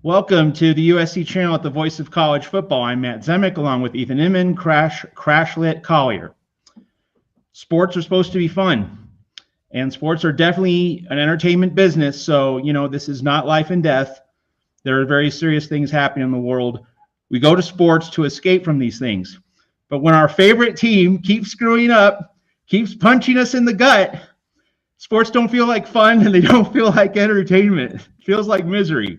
Welcome to the USC channel at the Voice of College Football. I'm Matt Zemek along with Ethan Inman, Crashlit Collier. Sports are supposed to be fun, and sports are definitely an entertainment business. So, this is not life and death. There are very serious things happening in the world. We go to sports to escape from these things. But when our favorite team keeps screwing up, keeps punching us in the gut, sports don't feel like fun and they don't feel like entertainment. It feels like misery.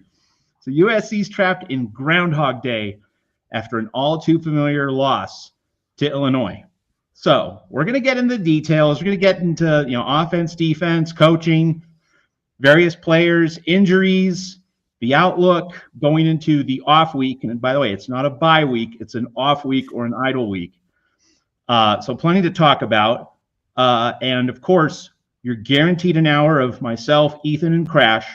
So USC's trapped in Groundhog Day after an all too familiar loss to Illinois. So we're going to get into details. We're going to get into offense, defense, coaching, various players, injuries, the outlook going into the off week. And by the way, it's not a bye week; it's an off week or an idle week. So plenty to talk about. And of course, you're guaranteed an hour of myself, Ethan, and Crash.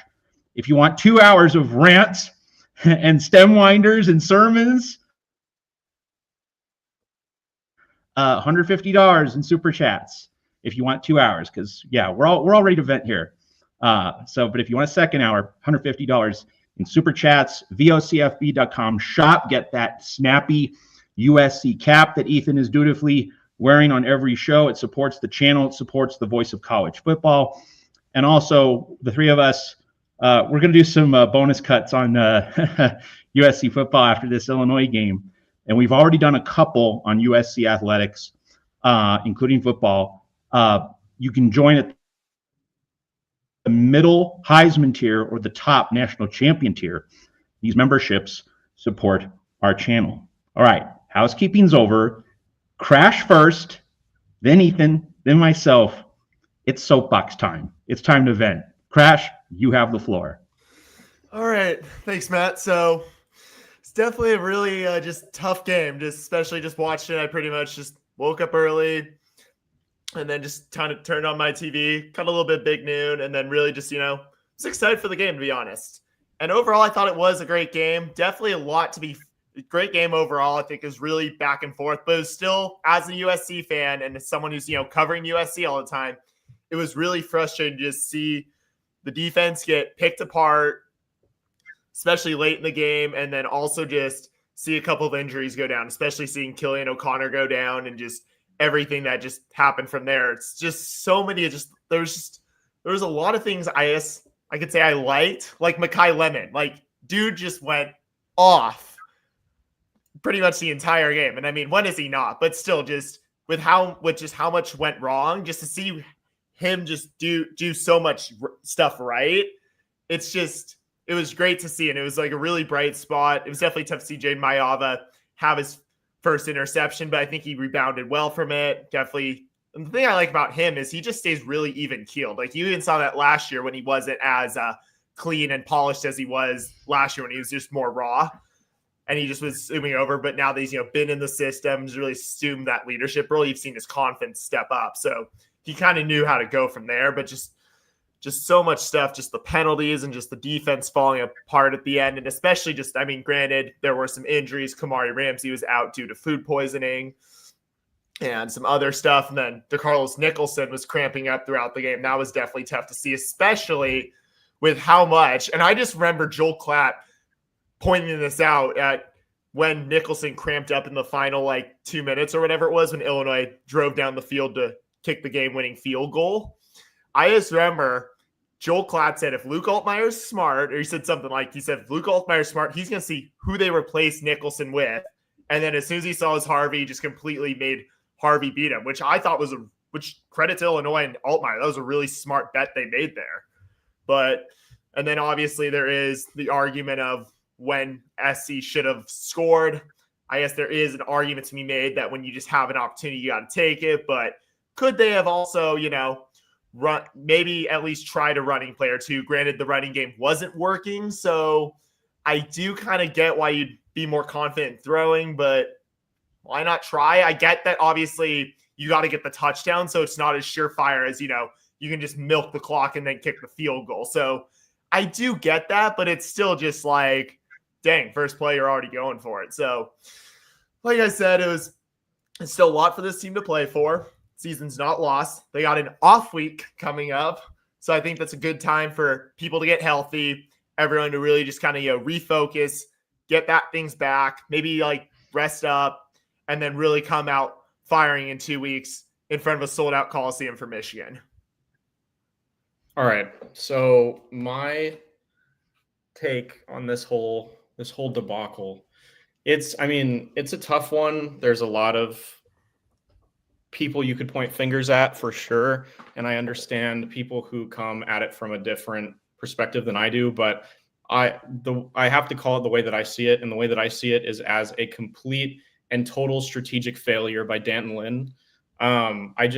If you want 2 hours of rants and stem winders and sermons, $150 in super chats. If you want 2 hours, because we're all ready to vent here. But if you want a second hour, $150 in super chats. vocfb.com shop. Get that snappy USC cap that Ethan is dutifully wearing on every show. It supports the channel. It supports the Voice of College Football, and also the three of us. We're going to do some bonus cuts on USC football after this Illinois game. And we've already done a couple on USC athletics, including football. You can join at the middle Heisman tier or the top national champion tier. These memberships support our channel. All right, housekeeping's over. Crash first, then Ethan, then myself. It's soapbox time. It's time to vent. Crash, you have the floor. All right. Thanks, Matt. So it's definitely a really just tough game, especially just watching it. I pretty much just woke up early and then just kind of turned on my TV, cut a little bit big noon, and then really just, was excited for the game, to be honest. And overall, I thought it was a great game. Definitely a lot to be great game overall. I think it was really back and forth, but it was still, as a USC fan and as someone who's, covering USC all the time, it was really frustrating to just see the defense get picked apart, especially late in the game, and then also just see a couple of injuries go down, especially seeing Killian O'Connor go down and just everything that just happened from there. It's just so many, there was a lot of things I could say I liked, like Mekhi Lemon. Like, dude just went off pretty much the entire game. And I mean, when is he not? But still, just with how much went wrong, just to see him just do so much stuff right. It was great to see. And it was like a really bright spot. It was definitely tough to see Jaden Mayava have his first interception, but I think he rebounded well from it. Definitely. And the thing I like about him is he just stays really even keeled. Like, you even saw that last year when he wasn't as clean and polished as he was last year when he was just more raw and he just was zooming over. But now that he's, been in the system, he's really assumed that leadership role. You've seen his confidence step up. So he kind of knew how to go from there, but just so much stuff, just the penalties and just the defense falling apart at the end. And especially granted, there were some injuries. Kamari Ramsey was out due to food poisoning and some other stuff. And then DeCarlos Nicholson was cramping up throughout the game. That was definitely tough to see, especially with how much. And I just remember Joel Klatt pointing this out at when Nicholson cramped up in the final 2 minutes or whatever it was when Illinois drove down the field to kick the game-winning field goal. I just remember Joel Klatt said if Luke Altmaier's smart, or he said something like, if Luke Altmaier's smart, he's going to see who they replace Nicholson with. And then as soon as he saw his Harvey, he just completely made Harvey beat him, which I thought which credit to Illinois and Altmaier. That was a really smart bet they made there. And then obviously there is the argument of when SC should have scored. I guess there is an argument to be made that when you just have an opportunity, you got to take it. But could they have also, maybe at least tried a running play or two? Granted, the running game wasn't working. So I do kind of get why you'd be more confident throwing, but why not try? I get that obviously you got to get the touchdown, so it's not as surefire as, you can just milk the clock and then kick the field goal. So I do get that, but it's still just like, dang, first play, you're already going for it. So like I said, it's still a lot for this team to play for. Season's not lost. They got an off week coming up. So I think that's a good time for people to get healthy everyone to really just kind of, refocus, get that things back, maybe like rest up, and then really come out firing in 2 weeks in front of a sold out Coliseum for Michigan. All right. So my take on this whole debacle, it's a tough one. There's a lot of people you could point fingers at for sure, and I understand people who come at it from a different perspective than I do, but I have to call it the way that I see it, and the way that I see it is as a complete and total strategic failure by Danton Lynn. I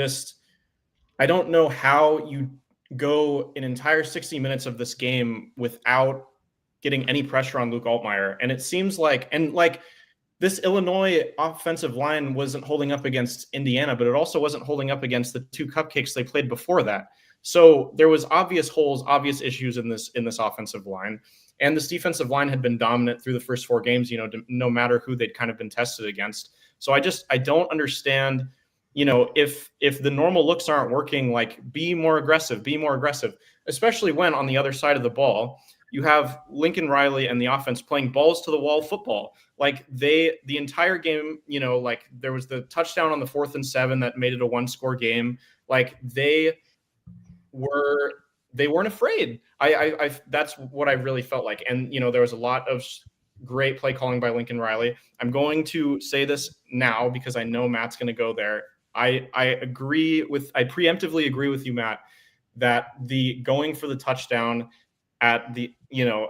don't know how you go an entire 60 minutes of this game without getting any pressure on Luke Altmaier. And it seems like this Illinois offensive line wasn't holding up against Indiana, but it also wasn't holding up against the 2 cupcakes they played before that. So there was obvious holes, obvious issues in this offensive line. And this defensive line had been dominant through the first 4 games, no matter who they'd kind of been tested against. So I don't understand, if the normal looks aren't working, like be more aggressive, especially when on the other side of the ball, you have Lincoln Riley and the offense playing balls to the wall football. Like the entire game, like there was the touchdown on the 4th and 7 that made it a 1-score game. Like they weren't afraid. I that's what I really felt like. And, there was a lot of great play calling by Lincoln Riley. I'm going to say this now because I know Matt's going to go there. I preemptively agree with you, Matt, that the going for the touchdown at the,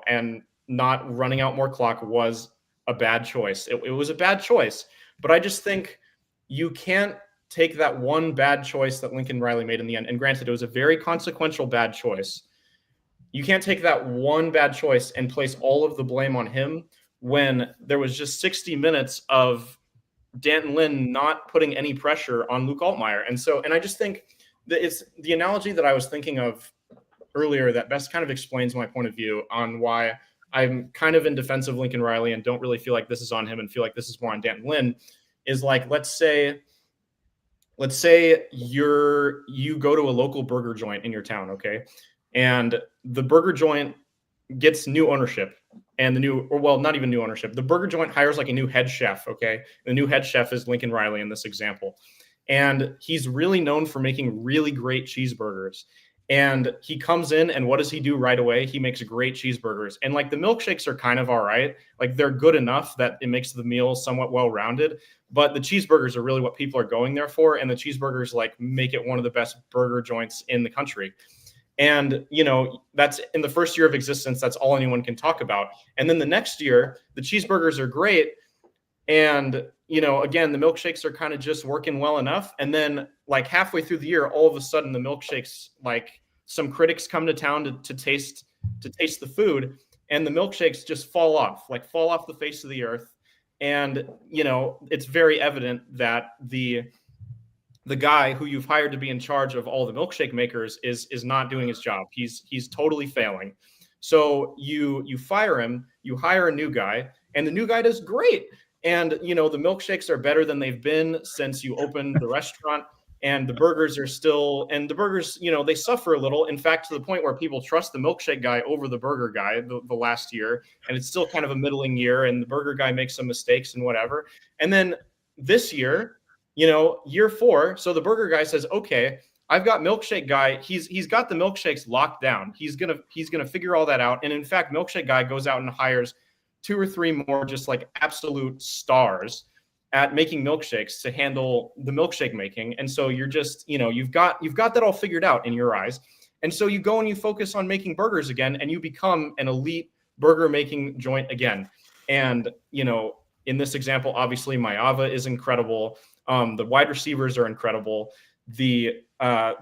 and not running out more clock was a bad choice. It was a bad choice, but I just think you can't take that one bad choice that Lincoln Riley made in the end. And granted, it was a very consequential bad choice. You can't take that one bad choice and place all of the blame on him when there was just 60 minutes of Danton Lynn not putting any pressure on Luke Altmaier. And I just think that it's the analogy that I was thinking of earlier that best kind of explains my point of view on why I'm kind of in defense of Lincoln Riley and don't really feel like this is on him and feel like this is more on Danton Lynn. Is like, let's say you go to a local burger joint in your town, okay? And the burger joint gets new ownership, and not even new ownership. The burger joint hires like a new head chef, okay? The new head chef is Lincoln Riley in this example. And he's really known for making really great cheeseburgers. And he comes in, and what does he do right away? He makes great cheeseburgers. And like the milkshakes are kind of all right. Like they're good enough that it makes the meal somewhat well-rounded. But the cheeseburgers are really what people are going there for. And the cheeseburgers like make it one of the best burger joints in the country. And, that's in the first year of existence, that's all anyone can talk about. And then the next year, the cheeseburgers are great. And, again, the milkshakes are kind of just working well enough. And then like halfway through the year, all of a sudden the milkshakes, like some critics come to town to taste the food, and the milkshakes just fall off the face of the earth. And, it's very evident that the guy who you've hired to be in charge of all the milkshake makers is not doing his job. He's totally failing. So you fire him, you hire a new guy, and the new guy does great. And, the milkshakes are better than they've been since you opened the restaurant. And the burgers they suffer a little. In fact, to the point where people trust the milkshake guy over the burger guy the last year. And it's still kind of a middling year, and the burger guy makes some mistakes and whatever. And then this year, year 4. So the burger guy says, okay, I've got milkshake guy. He's got the milkshakes locked down. He's going to figure all that out. And in fact, milkshake guy goes out and hires 2 or 3 more, just like absolute stars at making milkshakes to handle the milkshake making. And so you're just, you've got that all figured out in your eyes. And so you go and you focus on making burgers again, and you become an elite burger making joint again. And, in this example, obviously Maeva is incredible. The wide receivers are incredible. The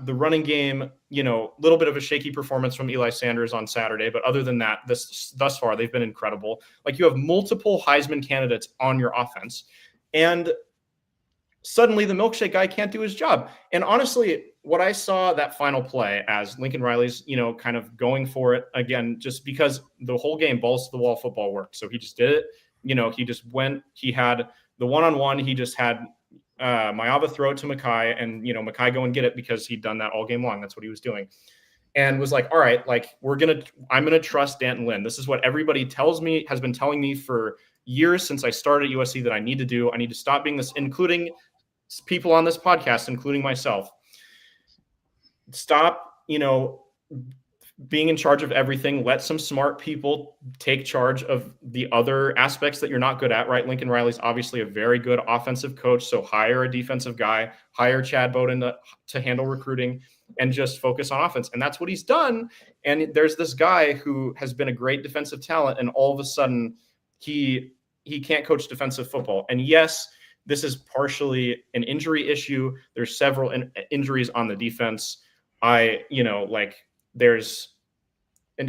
running game, little bit of a shaky performance from Eli Sanders on Saturday, but other than that, thus far they've been incredible. Like you have multiple Heisman candidates on your offense, and suddenly the milkshake guy can't do his job. And honestly, what I saw that final play as Lincoln Riley's, kind of going for it again, just because the whole game balls to the wall football worked. So he just did it. He just went. He had the one-on-one. He just had Maeva throw it to Mekhi, and Mekhi go and get it because he'd done that all game long. That's what he was doing. and was like, all right, like I'm gonna trust D'Anton Lynn. This is what everybody has been telling me for years since I started at USC that I need to do. I need to stop being this, including people on this podcast, including myself. Stop, being in charge of everything. Let some smart people take charge of the other aspects that you're not good at, right? Lincoln Riley's obviously a very good offensive coach, so hire a defensive guy, hire Chad Bowden to handle recruiting, and just focus on offense. And that's what he's done. And there's this guy who has been a great defensive talent, and all of a sudden he can't coach defensive football. And yes, this is partially an injury issue. There's several injuries on the defense. There's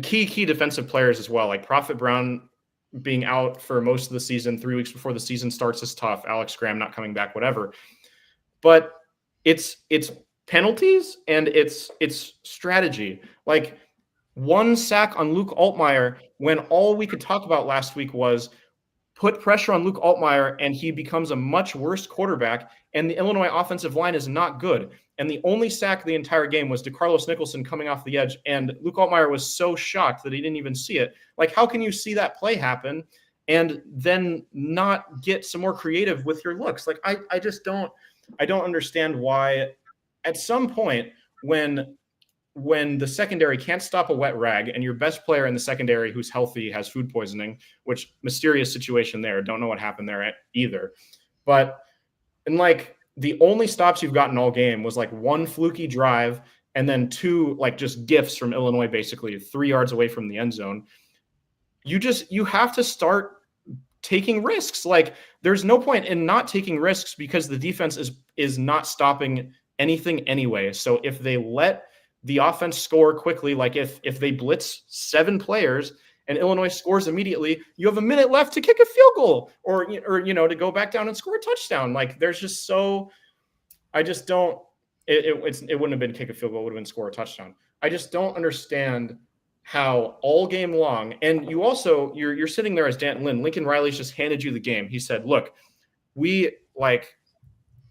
key defensive players as well, like Prophet Brown being out for most of the season, 3 weeks before the season starts is tough. Alex Graham not coming back, whatever. But it's penalties and it's strategy. Like one sack on Luke Altmaier when all we could talk about last week was put pressure on Luke Altmaier and he becomes a much worse quarterback, and the Illinois offensive line is not good. And the only sack of the entire game was DeCarlos Nicholson coming off the edge, and Luke Altmaier was so shocked that he didn't even see it. Like, how can you see that play happen and then not get some more creative with your looks? Like, I don't understand why at some point when the secondary can't stop a wet rag and your best player in the secondary who's healthy has food poisoning, which mysterious situation there. Don't know what happened there either. But, and like, the only stops you've gotten all game was like one fluky drive and then 2 like just gifts from Illinois, basically 3 yards away from the end zone. You have to start taking risks. Like, there's no point in not taking risks because the defense is not stopping anything anyway. So if they let the offense score quickly, like if they blitz 7 players and Illinois scores immediately, you have a minute left to kick a field goal or to go back down and score a touchdown. Like, there's just I just don't. It wouldn't have been kick a field goal; it would have been score a touchdown. I just don't understand how all game long, and you're sitting there as D'Anton Lynn. Lincoln Riley's just handed you the game. He said, "Look,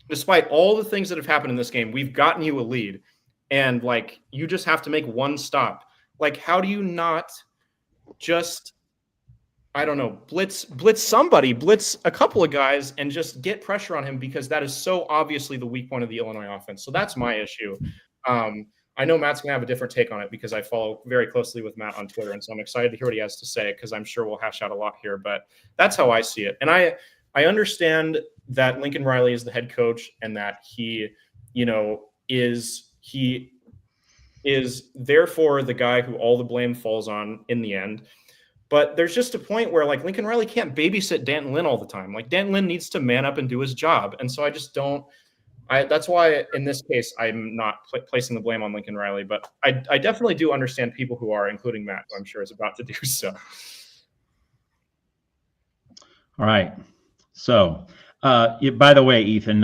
despite all the things that have happened in this game, we've gotten you a lead, and like you just have to make one stop. Like, how do you not just, I don't know, blitz somebody, blitz a couple of guys and just get pressure on him, because that is so obviously the weak point of the Illinois offense." So that's my issue. I know Matt's going to have a different take on it because I follow very closely with Matt on Twitter. And so I'm excited to hear what he has to say because I'm sure we'll hash out a lot here. But that's how I see it. And I understand that Lincoln Riley is the head coach and that he is therefore the guy who all the blame falls on in the end. But there's just a point where like Lincoln Riley can't babysit D'Anton Lynn all the time. Like D'Anton Lynn needs to man up and do his job. And so I just don't. That's why in this case I'm not placing the blame on Lincoln Riley. But I definitely do understand people who are, including Matt, who I'm sure is about to do so. All right. So, by the way, Ethan,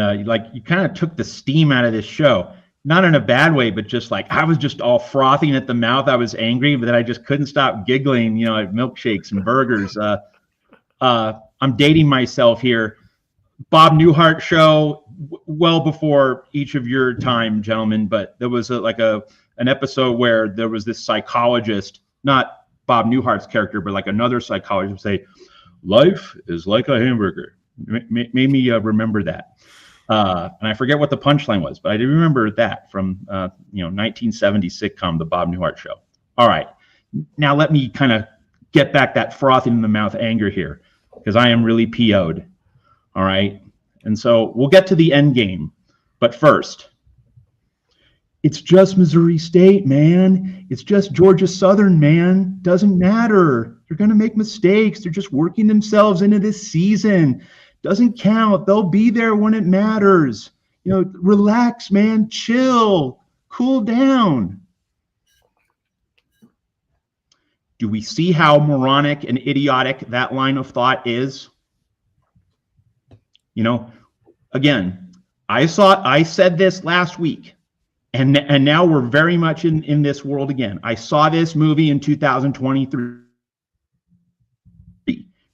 you kind of took the steam out of this show. Not in a bad way, but just like I was just all frothing at the mouth. I was angry, but then I just couldn't stop giggling, at milkshakes and burgers. I'm dating myself here. Bob Newhart show, well before each of your time, gentlemen, but there was an episode where there was this psychologist, not Bob Newhart's character, but like another psychologist would say, "Life is like a hamburger." Made me remember that. And I forget what the punchline was, but I do remember that from 1970 sitcom, The Bob Newhart Show. All right. Now let me kind of get back that frothing in the mouth anger here, because I am really PO'd. All right. And so we'll get to the end game. But first, it's just Missouri State, man. It's just Georgia Southern, man. Doesn't matter. They're going to make mistakes. They're just working themselves into this season. Doesn't count. They'll be there when it matters. Relax, man. Chill. Cool down. Do we see how moronic and idiotic that line of thought is? Again, I said this last week, and now we're very much in this world again. I saw this movie in 2023.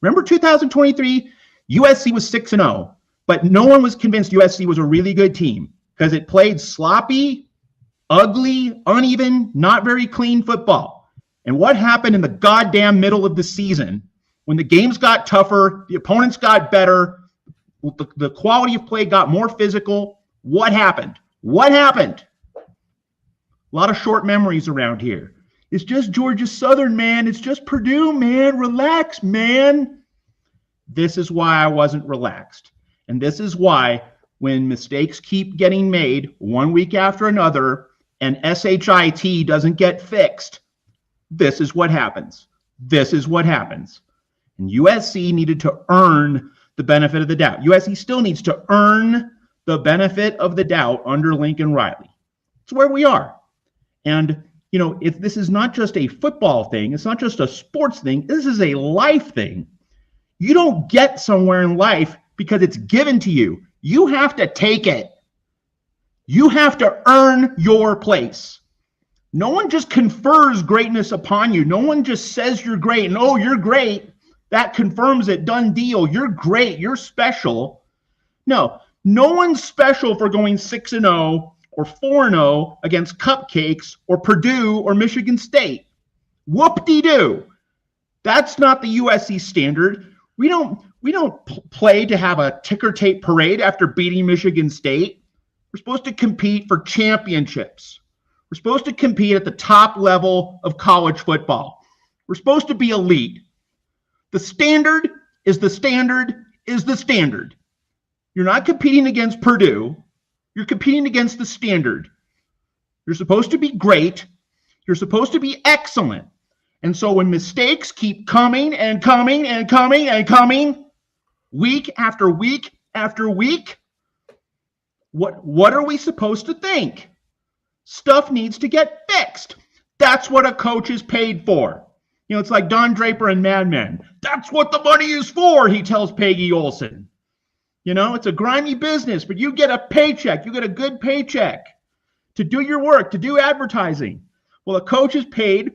Remember 2023? USC was 6-0, but no one was convinced USC was a really good team because it played sloppy ugly, uneven, not very clean football. And what happened in the goddamn middle of the season when the games got tougher, the opponents got better, the quality of play got more physical? What happened? What happened? A lot of short memories around here. It's just Georgia Southern, man. It's just Purdue, man. Relax, man. This is why I wasn't relaxed. And this is why when mistakes keep getting made one week after another and SHIT doesn't get fixed, this is what happens. This is what happens. And USC needed to earn the benefit of the doubt. USC still needs to earn the benefit of the doubt under Lincoln Riley. It's where we are. And, you know, if this is not just a football thing, it's not just a sports thing, this is a life thing. You don't get somewhere in life because it's given to you. You have to take it. You have to earn your place. No one just confers greatness upon you. No one just says you're great and, oh, you're great. That confirms it. Done deal. You're great. You're special. No one's special for going 6-0 or 4-0 against Cupcakes or Purdue or Michigan State. Whoop-de-doo. That's not the USC standard. We don't play to have a ticker tape parade after beating Michigan State. We're supposed to compete for championships. We're supposed to compete at the top level of college football. We're supposed to be elite. The standard is the standard is the standard. You're not competing against Purdue. You're competing against the standard. You're supposed to be great. You're supposed to be excellent. And so when mistakes keep coming and coming and coming and coming, week after week after week, what are we supposed to think? Stuff needs to get fixed. That's what a coach is paid for. You know, it's like Don Draper and Mad Men. That's what the money is for, he tells Peggy Olson. You know, it's a grimy business, but you get a paycheck. You get a good paycheck to do your work, to do advertising. Well, a coach is paid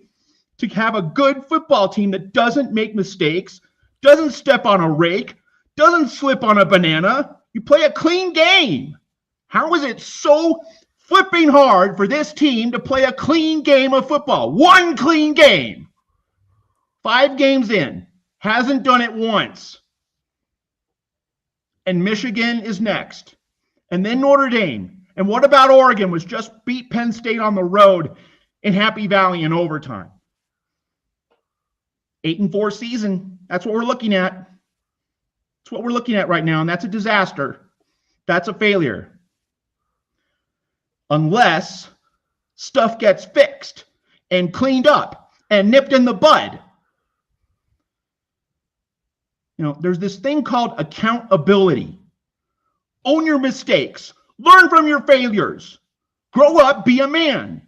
to have a good football team that doesn't make mistakes, doesn't step on a rake, doesn't slip on a banana. You play a clean game. How is it so flipping hard for this team to play a clean game of football? One clean game. 5 games in. Hasn't done it once. And Michigan is next. And then Notre Dame. And what about Oregon, which just beat Penn State on the road in Happy Valley in overtime? 8-4 season. That's what we're looking at. That's what we're looking at right now, and that's a disaster. That's a failure. Unless stuff gets fixed and cleaned up and nipped in the bud. You know, there's this thing called accountability. Own your mistakes. Learn from your failures. Grow up, be a man.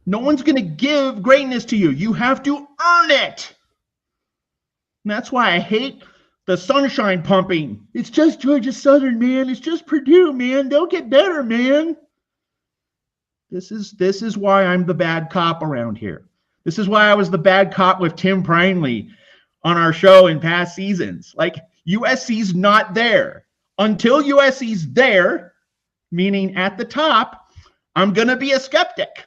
No one's going to give greatness to you. You have to earn it. And that's why I hate the sunshine pumping. It's just Georgia Southern, man. It's just Purdue, man. Don't get better, man. This is why I'm the bad cop around here. This is why I was the bad cop with Tim Prineley on our show in past seasons. Like, USC's not there. Until USC's there, meaning at the top, I'm going to be a skeptic.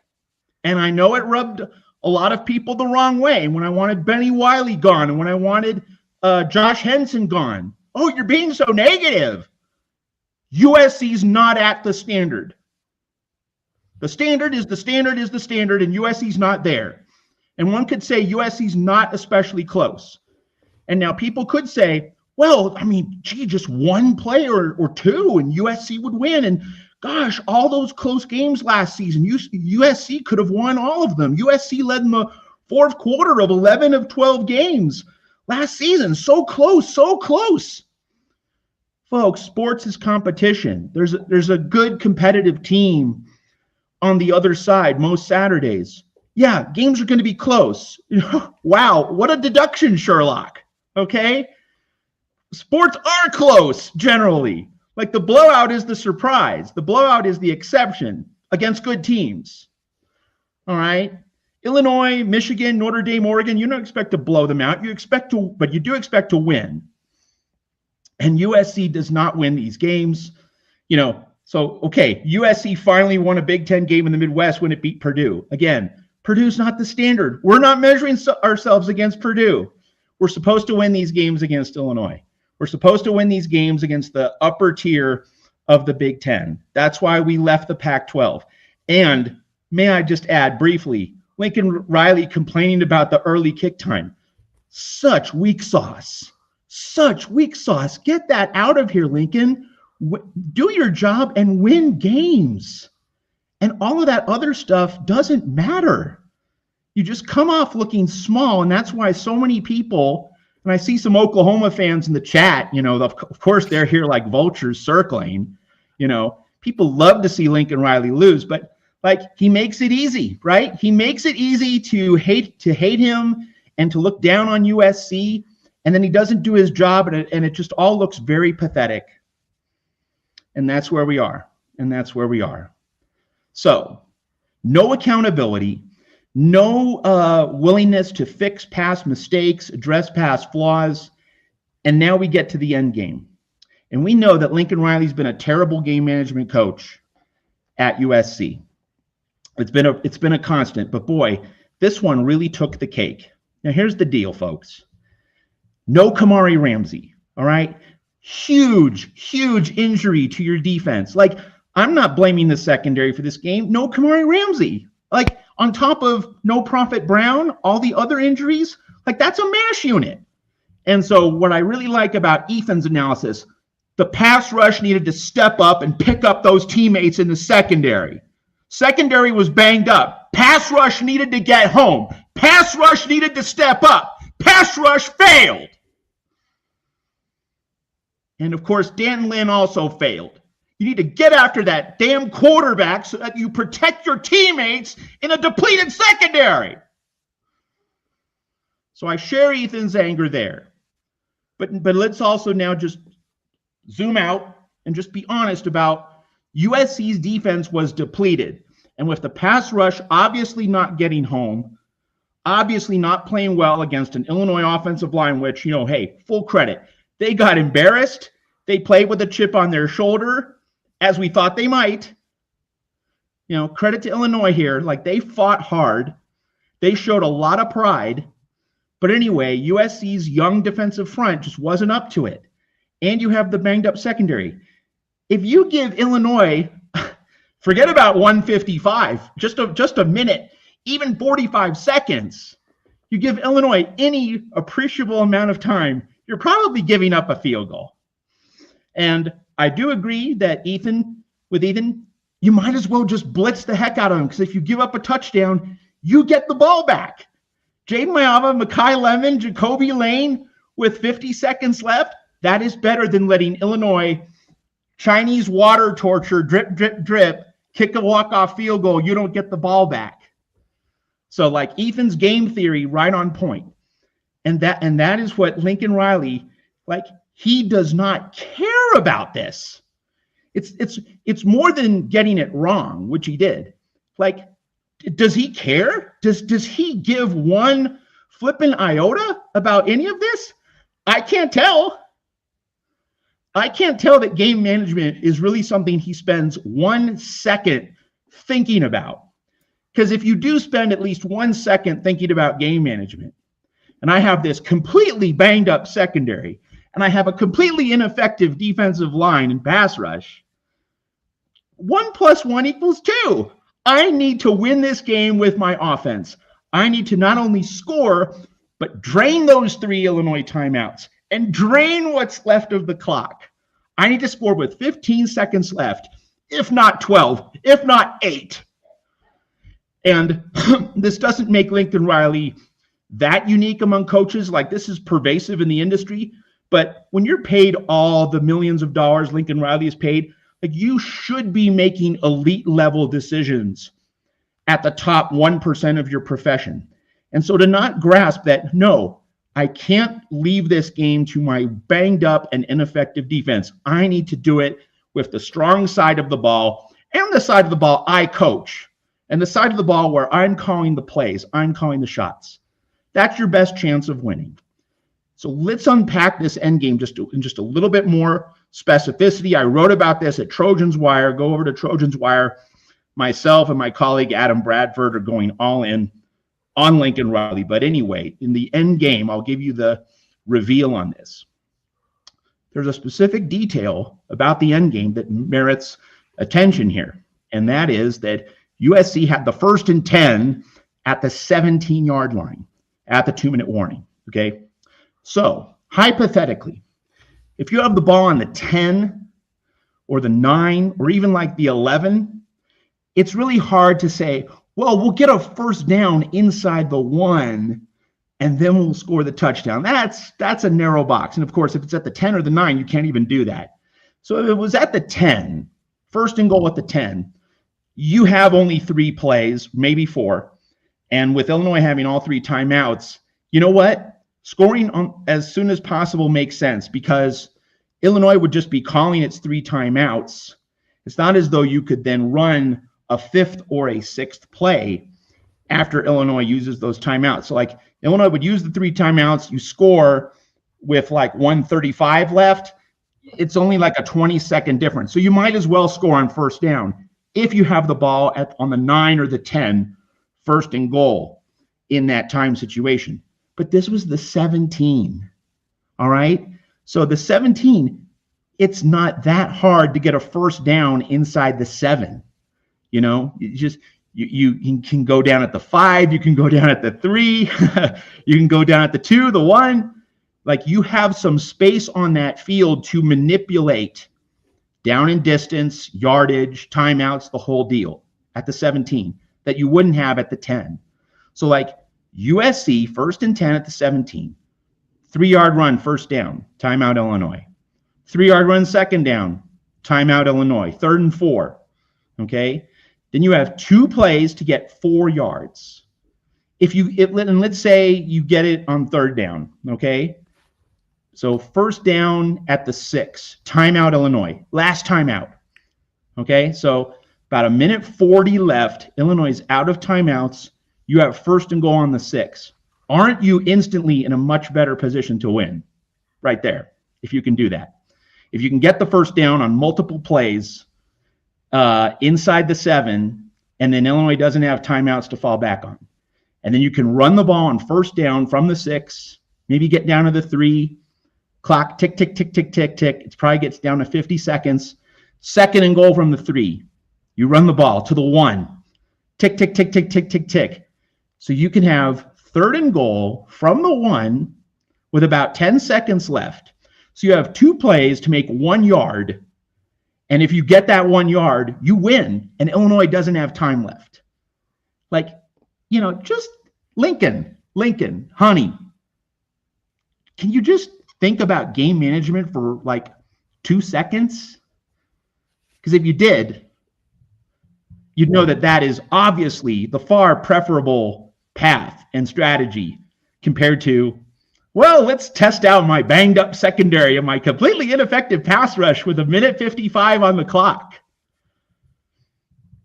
And I know it rubbed a lot of people the wrong way when I wanted Benny Wiley gone and when I wanted Josh Henson gone. Oh, you're being so negative. USC's not at the standard. The standard is the standard is the standard, and USC's not there. And one could say USC's not especially close. And now people could say, well, I mean, gee, just one play or two and USC would win. And gosh, all those close games last season, USC could have won all of them. USC led in the fourth quarter of 11 of 12 games last season. So close, so close. Folks, sports is competition. There's a good competitive team on the other side most Saturdays. Yeah, games are going to be close. Wow, what a deduction, Sherlock. Okay? Sports are close generally. Like, the blowout is the surprise. The blowout is the exception against good teams. All right? Illinois, Michigan, Notre Dame, Oregon, you don't expect to blow them out. But you do expect to win. And USC does not win these games. You know, So, okay, USC finally won a Big Ten game in the Midwest when it beat Purdue. Again, Purdue's not the standard. We're not measuring ourselves against Purdue. We're supposed to win these games against Illinois. We're supposed to win these games against the upper tier of the Big Ten. That's why we left the Pac-12. And may I just add briefly, Lincoln Riley complaining about the early kick time. Such weak sauce. Such weak sauce. Get that out of here, Lincoln. Do your job and win games. And all of that other stuff doesn't matter. You just come off looking small, and that's why so many people, and I see some Oklahoma fans in the chat, of course they're here like vultures circling. People love to see Lincoln Riley lose, but he makes it easy, right? He makes it easy to hate him and to look down on USC, and then he doesn't do his job, and it just all looks very pathetic. And that's where we are. So, no accountability, no willingness to fix past mistakes, address past flaws, and now we get to the end game. And we know that Lincoln Riley's been a terrible game management coach at USC. It's been a constant, but boy, this one really took the cake. Now here's the deal, folks. No Kamari Ramsey, all right? Huge injury to your defense. I'm not blaming the secondary for this game. No Kamari Ramsey. On top of no Prophet Brown, all the other injuries, that's a MASH unit. And so what I really like about Ethan's analysis, the pass rush needed to step up and pick up those teammates in the secondary. Secondary was banged up. Pass rush needed to get home. Pass rush needed to step up. Pass rush failed. And of course, Dan Lynn also failed. You need to get after that damn quarterback so that you protect your teammates in a depleted secondary. So I share Ethan's anger there. But let's also now just zoom out and just be honest about USC's defense was depleted. And with the pass rush obviously not getting home, obviously not playing well against an Illinois offensive line, which, hey, full credit. They got embarrassed. They played with a chip on their shoulder, as we thought they might. Credit to Illinois here. They fought hard. They showed a lot of pride. But anyway, USC's young defensive front just wasn't up to it. And you have the banged up secondary. If you give Illinois, forget about 155, just a minute, even 45 seconds, you give Illinois any appreciable amount of time, you're probably giving up a field goal. And I do agree that Ethan, you might as well just blitz the heck out of him, because if you give up a touchdown, you get the ball back. Jaden Mayava, Mekhi Lemon, Jacoby Lane with 50 seconds left, that is better than letting Illinois Chinese water torture, drip, drip, drip, kick a walk-off field goal, you don't get the ball back. So Ethan's game theory, right on point. And that is what Lincoln Riley, he does not care about this. It's more than getting it wrong, which he did. Does he care? Does he give one flippin' iota about any of this? I can't tell. I can't tell that game management is really something he spends 1 second thinking about. Because if you do spend at least 1 second thinking about game management, and I have this completely banged up secondary, and I have a completely ineffective defensive line and pass rush, 1 + 1 = 2. I need to win this game with my offense. I need to not only score, but drain those 3 Illinois timeouts and drain what's left of the clock. I need to score with 15 seconds left, if not 12, if not 8. And this doesn't make Lincoln Riley that unique among coaches. This is pervasive in the industry. But when you're paid all the millions of dollars Lincoln Riley is paid, you should be making elite level decisions at the top 1% of your profession. And so to not grasp that, no, I can't leave this game to my banged up and ineffective defense. I need to do it with the strong side of the ball and the side of the ball I coach, and the side of the ball where I'm calling the plays, I'm calling the shots. That's your best chance of winning. So let's unpack this endgame in just a little bit more specificity. I wrote about this at Trojans Wire. Go over to Trojans Wire. Myself and my colleague Adam Bradford are going all in on Lincoln Riley. But anyway, in the end game, I'll give you the reveal on this. There's a specific detail about the end game that merits attention here, and that is that USC had the 1st and 10 at the 17-yard line at the 2-minute warning. Okay, so hypothetically, if you have the ball on the 10 or the 9 or even like the 11, it's really hard to say, well, we'll get a first down inside the 1 and then we'll score the touchdown. That's a narrow box. And of course, if it's at the 10 or the 9, you can't even do that. So if it was at the 10, 1st and goal at the 10, you have only 3 plays, maybe 4. And with Illinois having all 3 timeouts, you know what? Scoring as soon as possible makes sense because Illinois would just be calling its 3 timeouts. It's not as though you could then run a 5th or a 6th play after Illinois uses those timeouts. So like Illinois would use the 3 timeouts, you score with like 1:35 left. It's only like a 20-second difference. So you might as well score on first down if you have the ball on the 9 or the 10, 1st and goal in that time situation. But this was the 17. All right. So the 17, it's not that hard to get a first down inside the 7. You know, you can go down at the 5, you can go down at the 3, you can go down at the 2, the 1. Like you have some space on that field to manipulate down in distance, yardage, timeouts, the whole deal at the 17 that you wouldn't have at the 10. So like USC 1st and 10 at the 17, 3-yard run, first down, timeout Illinois. 3-yard run, second down, timeout Illinois. 3rd and 4. Okay. Then you have 2 plays to get 4 yards. And let's say you get it on 3rd down. Okay. So first down at the 6, timeout Illinois, last timeout. Okay. So about 1:40 left. Illinois is out of timeouts. You have 1st and goal on the 6. Aren't you instantly in a much better position to win right there if you can do that? If you can get the first down on multiple plays inside the 7, and then Illinois doesn't have timeouts to fall back on. And then you can run the ball on first down from the 6, maybe get down to the 3, clock, tick, tick, tick, tick, tick, tick. It probably gets down to 50 seconds. 2nd and goal from the 3. You run the ball to the 1, tick, tick, tick, tick, tick, tick, tick. So you can have 3rd and goal from the 1 with about 10 seconds left. So you have 2 plays to make 1 yard. And if you get that 1 yard, you win. And Illinois doesn't have time left. Like, you know, just Lincoln, honey, can you just think about game management for like 2 seconds? Because if you did, you'd know that that is obviously the far preferable path and strategy compared to, well, let's test out my banged up secondary and my completely ineffective pass rush with 1:55 on the clock.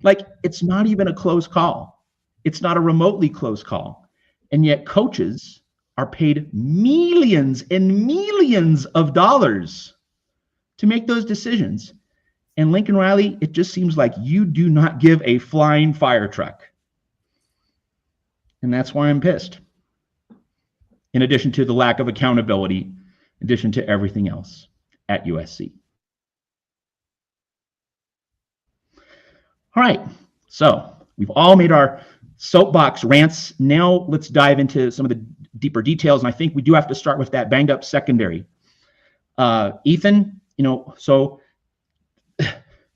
Like, it's not even a close call. It's not a remotely close call. And yet coaches are paid millions and millions of dollars to make those decisions. And Lincoln Riley, it just seems like you do not give a flying fire truck. And that's why I'm pissed. In addition to the lack of accountability, in addition to everything else at USC. All right, so we've all made our soapbox rants. Now let's dive into some of the deeper details, and I think we do have to start with that banged up secondary. Ethan, so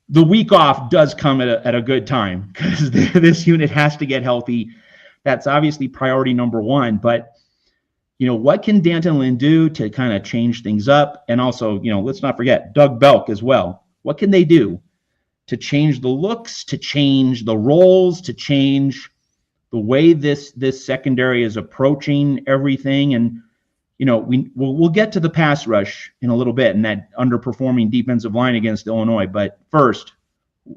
the week off does come at a good time because this unit has to get healthy. That's obviously priority number 1, but what can Danton Lynn do to kind of change things up? And also, let's not forget Doug Belk as well. What can they do to change the looks, to change the roles, to change the way this secondary is approaching everything? And, we'll get to the pass rush in a little bit and that underperforming defensive line against Illinois. But first,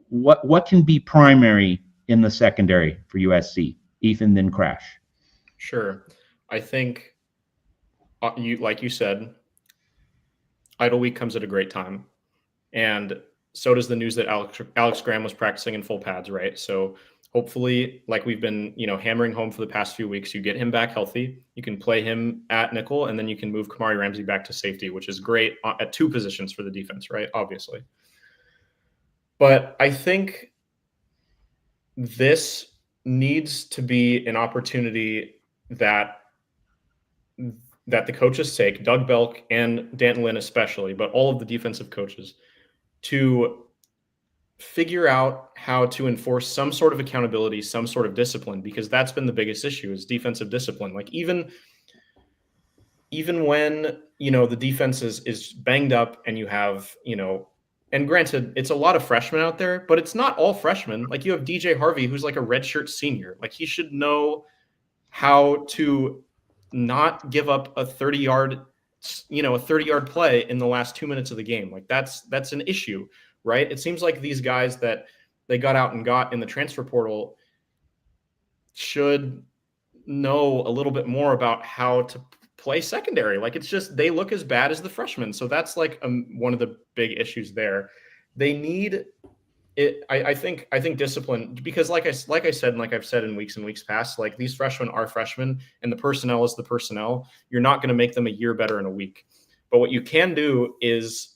what can be primary in the secondary for USC? Ethan, then Crash. Sure. I think like you said, idle week comes at a great time. And so does the news that Alex Graham was practicing in full pads, right? So hopefully, like we've been, hammering home for the past few weeks, you get him back healthy. You can play him at nickel, and then you can move Kamari Ramsey back to safety, which is great at 2 positions for the defense, right? Obviously. But I think this needs to be an opportunity that the coaches take, Doug Belk and Danton Lynn especially, but all of the defensive coaches, to figure out how to enforce some sort of accountability, some sort of discipline, because that's been the biggest issue is defensive discipline. Like even when, the defense is banged up and you have, and granted, it's a lot of freshmen out there, but it's not all freshmen. Like you have DJ Harvey, who's like a redshirt senior. Like he should know how to not give up a 30-yard play in the last 2 minutes of the game. Like that's an issue, right? It seems like these guys that they got out and got in the transfer portal should know a little bit more about how to play secondary. Like it's just, they look as bad as the freshmen. So that's like one of the big issues there. They need it. I think discipline, because like I said, and like I've said in weeks and weeks past, like these freshmen are freshmen and the personnel is the personnel. You're not going to make them a year better in a week. But what you can do is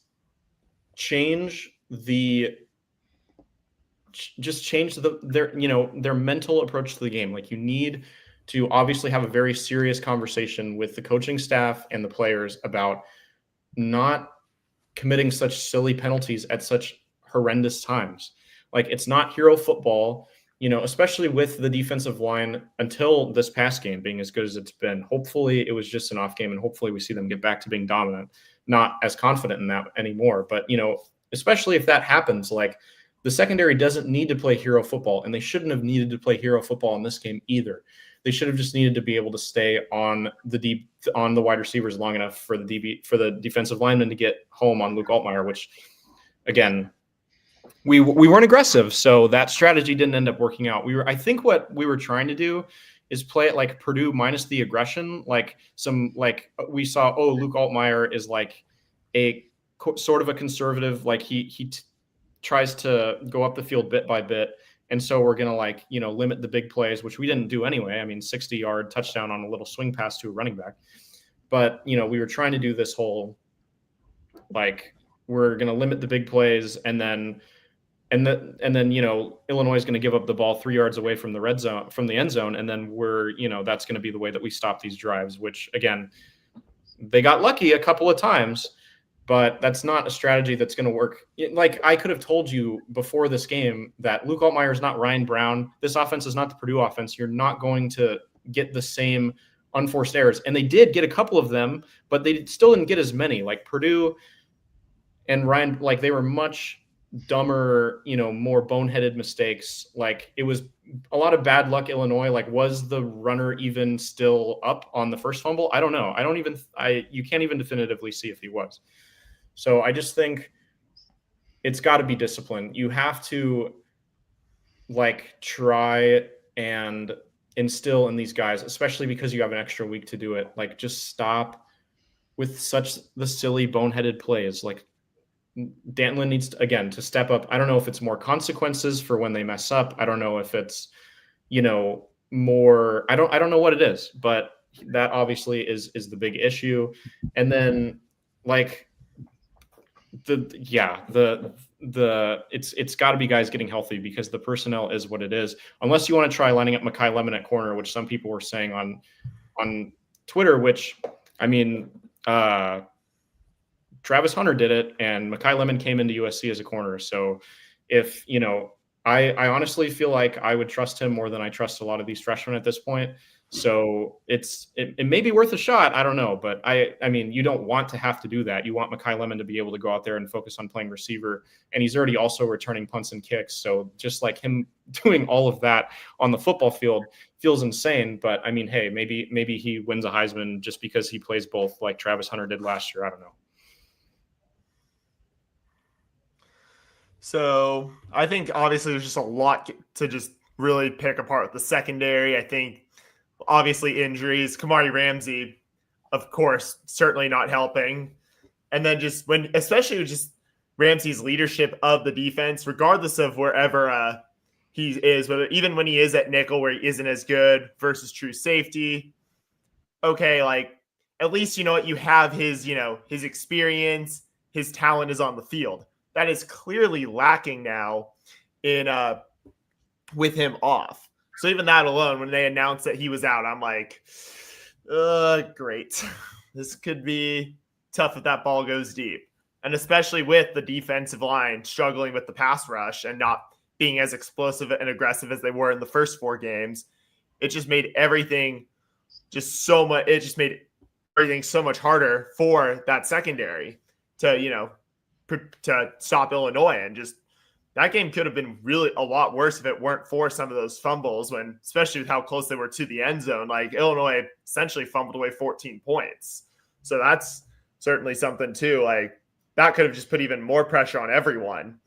change their mental approach to the game. Like you need to obviously have a very serious conversation with the coaching staff and the players about not committing such silly penalties at such horrendous times. Like it's not hero football, especially with the defensive line until this past game being as good as it's been. Hopefully it was just an off game, and hopefully we see them get back to being dominant. Not as confident in that anymore, but especially if that happens, like the secondary doesn't need to play hero football, and they shouldn't have needed to play hero football in this game either. They should have just needed to be able to stay on the wide receivers long enough for the defensive lineman to get home on Luke Altmaier, which again, we weren't aggressive, so that strategy didn't end up working out. I think what we were trying to do is play it like Purdue minus the aggression, like we saw. Oh, Luke Altmaier is like a sort of a conservative, like he tries to go up the field bit by bit. And so we're going to limit the big plays, which we didn't do anyway. I mean, 60-yard touchdown on a little swing pass to a running back. But, we were trying to do this whole, we're going to limit the big plays and then Illinois is going to give up the ball 3 yards away from the red zone, from the end zone. And then that's going to be the way that we stop these drives, which again, they got lucky a couple of times. But that's not a strategy that's going to work. Like I could have told you before this game that Luke Altmaier is not Ryan Brown. This offense is not the Purdue offense. You're not going to get the same unforced errors. And they did get a couple of them, but they still didn't get as many. Like Purdue and Ryan, like they were much dumber, more boneheaded mistakes. Like it was a lot of bad luck. Illinois, like was the runner even still up on the first fumble? I don't know. You can't even definitively see if he was. So I just think it's got to be discipline. You have to try and instill in these guys, especially because you have an extra week to do it. Like just stop with the silly boneheaded plays. Like Dantlin needs to step up. I don't know if it's more consequences for when they mess up. I don't know if it's, more, I don't know what it is, but that obviously is the big issue. And then it's got to be guys getting healthy because the personnel is what it is. Unless you want to try lining up Makai Lemon at corner, which some people were saying on Twitter, which I mean, Travis Hunter did it and Makai Lemon came into USC as a corner. So if, I honestly feel like I would trust him more than I trust a lot of these freshmen at this point. So it may be worth a shot. I don't know, but I mean, you don't want to have to do that. You want Makai Lemon to be able to go out there and focus on playing receiver. And he's already also returning punts and kicks. So just like him doing all of that on the football field feels insane. But I mean, hey, maybe he wins a Heisman just because he plays both like Travis Hunter did last year. I don't know. So I think obviously there's just a lot to just really pick apart the secondary. I think obviously injuries. Kamari Ramsey, of course, certainly not helping. And then just especially with just Ramsey's leadership of the defense, regardless of wherever he is, whether even when he is at nickel where he isn't as good versus true safety. Okay, like at least you know what, you have his, his experience, his talent is on the field. That is clearly lacking now in with him off. So even that alone, when they announced that he was out, I'm like, great. This could be tough if that ball goes deep. And especially with the defensive line struggling with the pass rush and not being as explosive and aggressive as they were in the first 4 games, it just made everything so much harder for that secondary to, to stop Illinois. And just that game could have been really a lot worse if it weren't for some of those fumbles, when, especially with how close they were to the end zone. Like, Illinois essentially fumbled away 14 points. So that's certainly something too. Like, that could have just put even more pressure on everyone.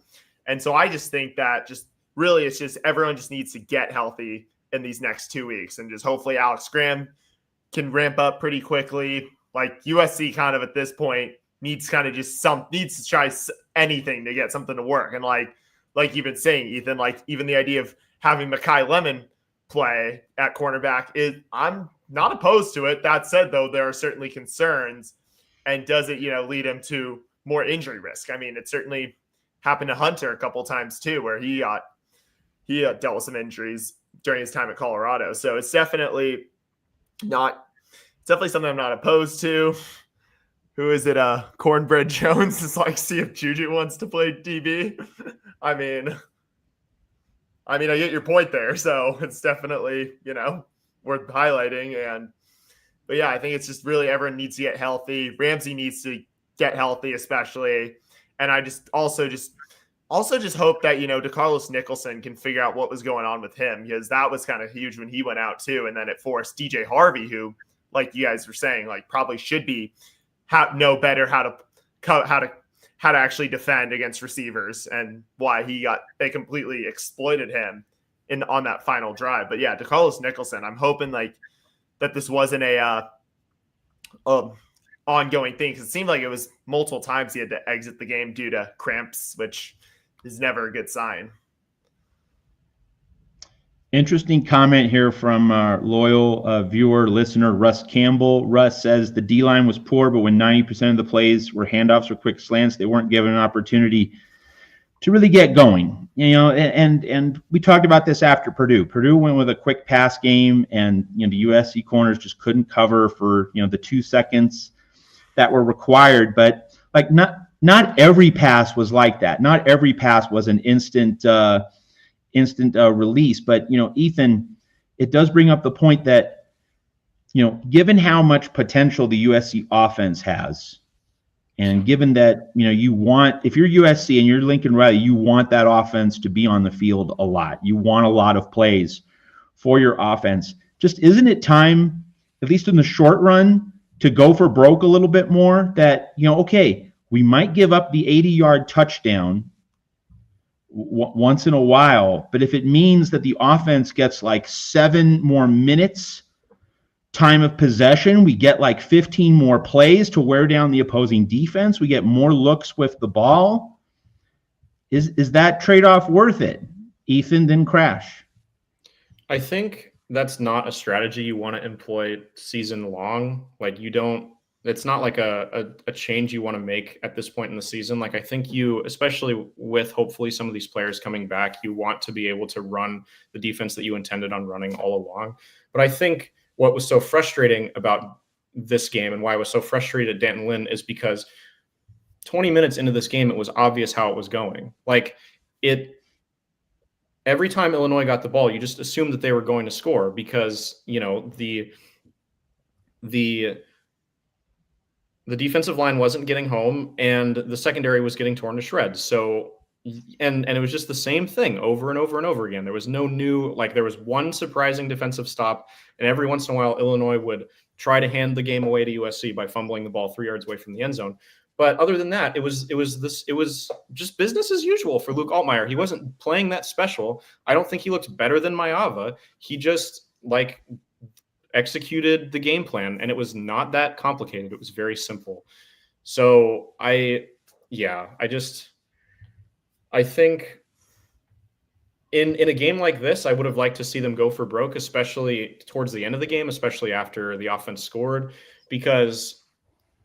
And so I just think that just really it's just everyone just needs to get healthy in these next 2 weeks. And just hopefully Alex Graham can ramp up pretty quickly. Like, USC kind of at this point needs to try anything to get something to work. And like you've been saying, Ethan, like even the idea of having Mekhi Lemon play at cornerback I'm not opposed to it. That said, though, there are certainly concerns. And does it, lead him to more injury risk? I mean, it certainly happened to Hunter a couple times too, where he dealt with some injuries during his time at Colorado. So it's definitely something I'm not opposed to. Who is it? Cornbread Jones is like, see if Juju wants to play DB. I mean, I get your point there. So it's definitely, worth highlighting. But yeah, I think it's just really everyone needs to get healthy. Ramsey needs to get healthy, especially. And I just also just hope that, DeCarlos Nicholson can figure out what was going on with him, because that was kind of huge when he went out too. And then it forced DJ Harvey, who, like you guys were saying, like probably should know better how to actually defend against receivers, and why they completely exploited him on that final drive. But yeah, DeCarlos Nicholson, I'm hoping like that this wasn't a ongoing thing, because it seemed like it was multiple times he had to exit the game due to cramps, which is never a good sign. Interesting comment here from our loyal viewer, listener, Russ Campbell. Russ says the D-line was poor, but when 90% of the plays were handoffs or quick slants, they weren't given an opportunity to really get going. And we talked about this after Purdue. Purdue went with a quick pass game, and the USC corners just couldn't cover for the 2 seconds that were required. But like not every pass was like that. Not every pass was an instant release. But Ethan, it does bring up the point that given how much potential the USC offense has, and given that you want, if you're USC and you're Lincoln Riley, you want that offense to be on the field a lot. You want a lot of plays for your offense. Just isn't it time, at least in the short run, to go for broke a little bit more? That okay, we might give up the 80-yard touchdown once in a while, but if it means that the offense gets like 7 more minutes time of possession, we get like 15 more plays to wear down the opposing defense, we get more looks with the ball, is that trade-off worth it, Ethan? Then Crash. I think that's not a strategy you want to employ season long. Like, it's not like a change you want to make at this point in the season. Like, I think you, especially with hopefully some of these players coming back, you want to be able to run the defense that you intended on running all along. But I think what was so frustrating about this game, and why I was so frustrated at Danton Lynn, is because 20 minutes into this game, it was obvious how it was going. Like, every time Illinois got the ball, you just assumed that they were going to score, because the defensive line wasn't getting home and the secondary was getting torn to shreds. So, and it was just the same thing over and over and over again. There was no new, there was one surprising defensive stop, and every once in a while, Illinois would try to hand the game away to USC by fumbling the ball 3 yards away from the end zone. But other than that, it was just business as usual for Luke Altmaier. He wasn't playing that special. I don't think he looked better than Maava. He just, executed the game plan, and it was not that complicated. It was very simple. So I think in a game like this, I would have liked to see them go for broke, especially towards the end of the game, especially after the offense scored, because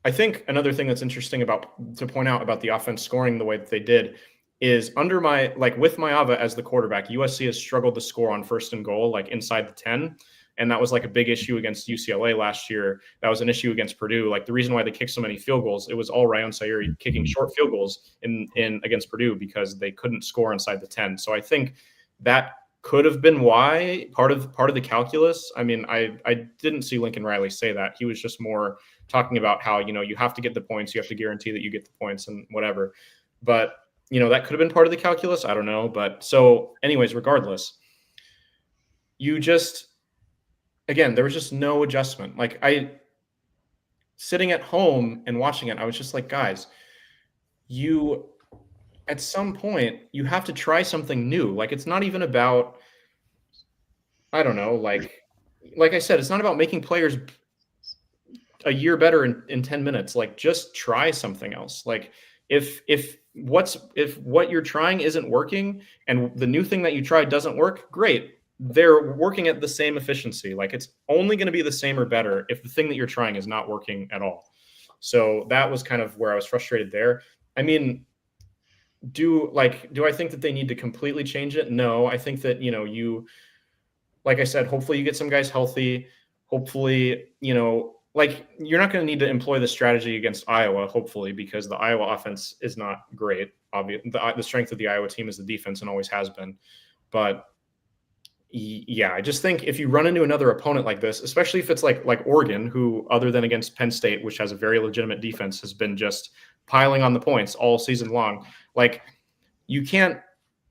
I think another thing that's interesting to point out about the offense scoring the way that they did is with Maeva as the quarterback, USC has struggled to score on 1st and goal, like inside the 10. And that was like a big issue against UCLA last year. That was an issue against Purdue. Like the reason why they kicked so many field goals, it was all Ryan Sayuri kicking short field goals in against Purdue because they couldn't score inside the 10. So I think that could have been why part of the calculus. I mean, I didn't see Lincoln Riley say that. He was just more talking about how, you have to get the points, you have to guarantee that you get the points and whatever. But, that could have been part of the calculus. I don't know. But so anyways, regardless, again, there was just no adjustment. Like sitting at home and watching it, I was just like, guys, at some point you have to try something new. Like, it's not even about, I don't know, like I said, it's not about making players a year better in 10 minutes. Like, just try something else. Like if what you're trying isn't working and the new thing that you tried doesn't work, great. They're working at the same efficiency. Like, it's only going to be the same or better if the thing that you're trying is not working at all. So that was kind of where I was frustrated there. I mean, do I think that they need to completely change it? No, I think that, like I said, hopefully you get some guys healthy. Hopefully, you're not going to need to employ the strategy against Iowa, hopefully, because the Iowa offense is not great. Obviously, the strength of the Iowa team is the defense and always has been. But yeah, I just think if you run into another opponent like this, especially if it's like Oregon, who, other than against Penn State, which has a very legitimate defense, has been just piling on the points all season long. Like, you can't,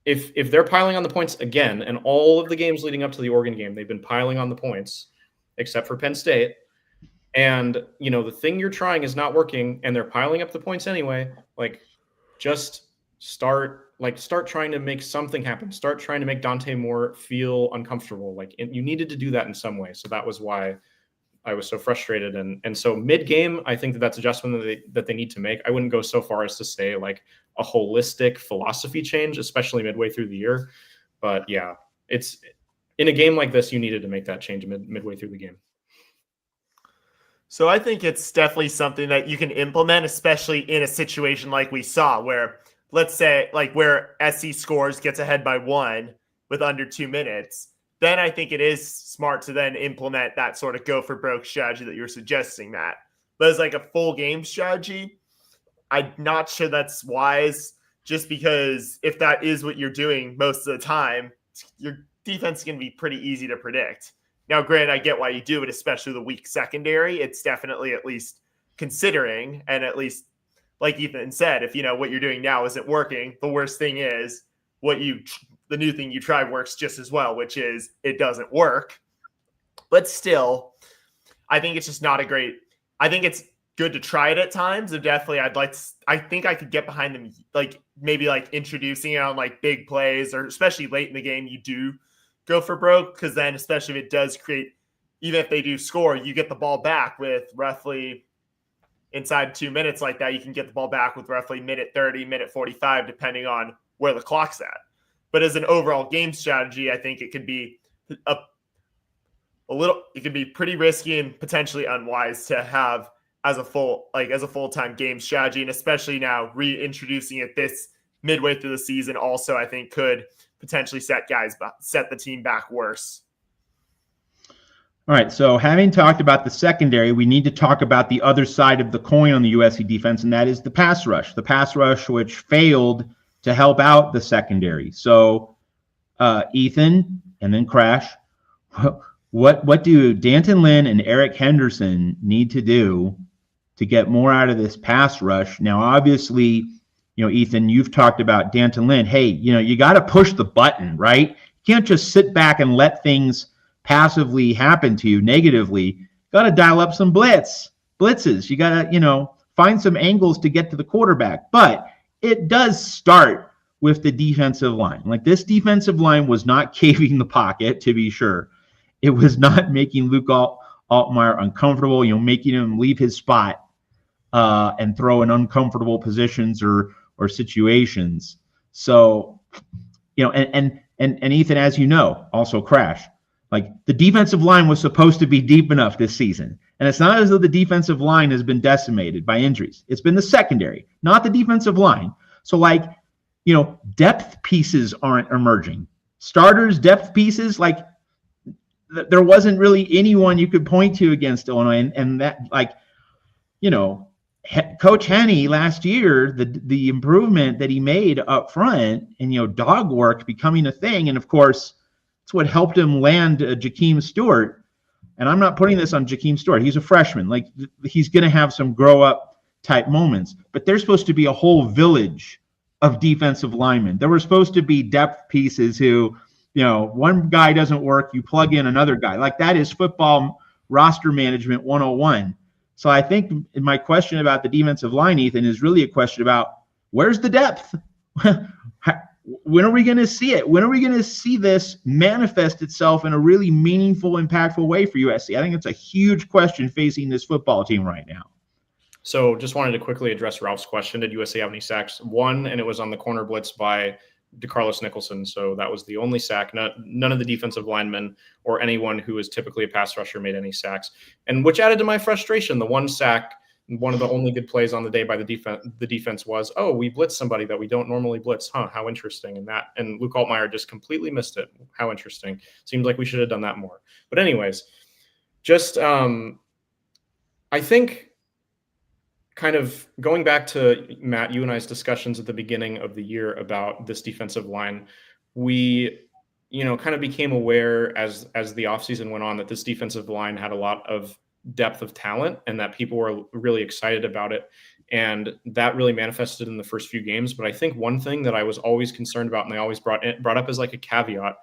if they're piling on the points again, and all of the games leading up to the Oregon game, they've been piling on the points, except for Penn State. And, the thing you're trying is not working and they're piling up the points anyway. Like, just start trying to make something happen. Start trying to make Dante Moore feel uncomfortable. Like, you needed to do that in some way. So that was why I was so frustrated. And so mid-game, I think that's adjustment that they need to make. I wouldn't go so far as to say like a holistic philosophy change, especially midway through the year. But yeah, it's in a game like this, you needed to make that change midway through the game. So I think it's definitely something that you can implement, especially in a situation like we saw where, let's say, like where SC scores, gets ahead by 1 with under 2 minutes. Then I think it is smart to then implement that sort of go for broke strategy that you're suggesting, Matt. But as like a full game strategy, I'm not sure that's wise, just because if that is what you're doing most of the time, your defense is going to be pretty easy to predict. Now, granted, I get why you do it, especially the weak secondary. It's definitely at least considering, and at least, like Ethan said, if what you're doing now isn't working, the worst thing is the new thing you try works just as well, which is it doesn't work. But still, I think it's just not a great. I think it's good to try it at times. And definitely, I think I could get behind them, like maybe like introducing it on like big plays, or especially late in the game, you do go for broke, because then especially if it does create, even if they do score, you get the ball back with roughly inside 2 minutes like that. You can get the ball back with roughly minute 30, minute 45, depending on where the clock's at. But as an overall game strategy, I think it could be it could be pretty risky and potentially unwise to have as a full-time game strategy, and especially now reintroducing it this midway through the season also, I think could potentially set the team back worse. All right, so having talked about the secondary, we need to talk about the other side of the coin on the USC defense, and that is the pass rush. The pass rush, which failed to help out the secondary. So, Ethan, and then Crash, what do Danton Lynn and Eric Henderson need to do to get more out of this pass rush? Now, obviously, Ethan, you've talked about Danton Lynn. Hey, you got to push the button, right? You can't just sit back and let things passively happen to you negatively. Got to dial up some blitzes. You got to, find some angles to get to the quarterback. But it does start with the defensive line. Like, this defensive line was not caving the pocket, to be sure. It was not making Luke Altmaier uncomfortable, making him leave his spot and throw in uncomfortable positions or situations. So, and Ethan, as you know, also Crash, like the defensive line was supposed to be deep enough this season. And it's not as though the defensive line has been decimated by injuries. It's been the secondary, not the defensive line. So depth pieces aren't emerging. Starters, depth pieces, there wasn't really anyone you could point to against Illinois. And that, Coach Henne last year, the improvement that he made up front and, dog work becoming a thing. And of course, it's what helped him land Jakeem Stewart. And I'm not putting this on Jakeem Stewart. He's a freshman. He's going to have some grow up type moments, but there's supposed to be a whole village of defensive linemen. There were supposed to be depth pieces who, one guy doesn't work, you plug in another guy. That is football roster management 101. So I think my question about the defensive line, Ethan, is really a question about where's the depth? When are we going to see it? When are we going to see this manifest itself in a really meaningful, impactful way for USC? I think it's a huge question facing this football team right now. So just wanted to quickly address Ralph's question. Did USC have any sacks? One, and it was on the corner blitz by DeCarlos Nicholson. So that was the only sack. None of the defensive linemen or anyone who is typically a pass rusher made any sacks. And which added to my frustration. The one sack, one of the only good plays on the day by the defense was, we blitzed somebody that we don't normally blitz. How interesting. And Luke Altmaier just completely missed it. How interesting. Seems like we should have done that more. But anyways, just I think kind of going back to Matt, you and I's discussions at the beginning of the year about this defensive line, we, kind of became aware as the offseason went on that this defensive line had a lot of depth of talent and that people were really excited about it. And that really manifested in the first few games. But I think one thing that I was always concerned about, and they always brought up as a caveat,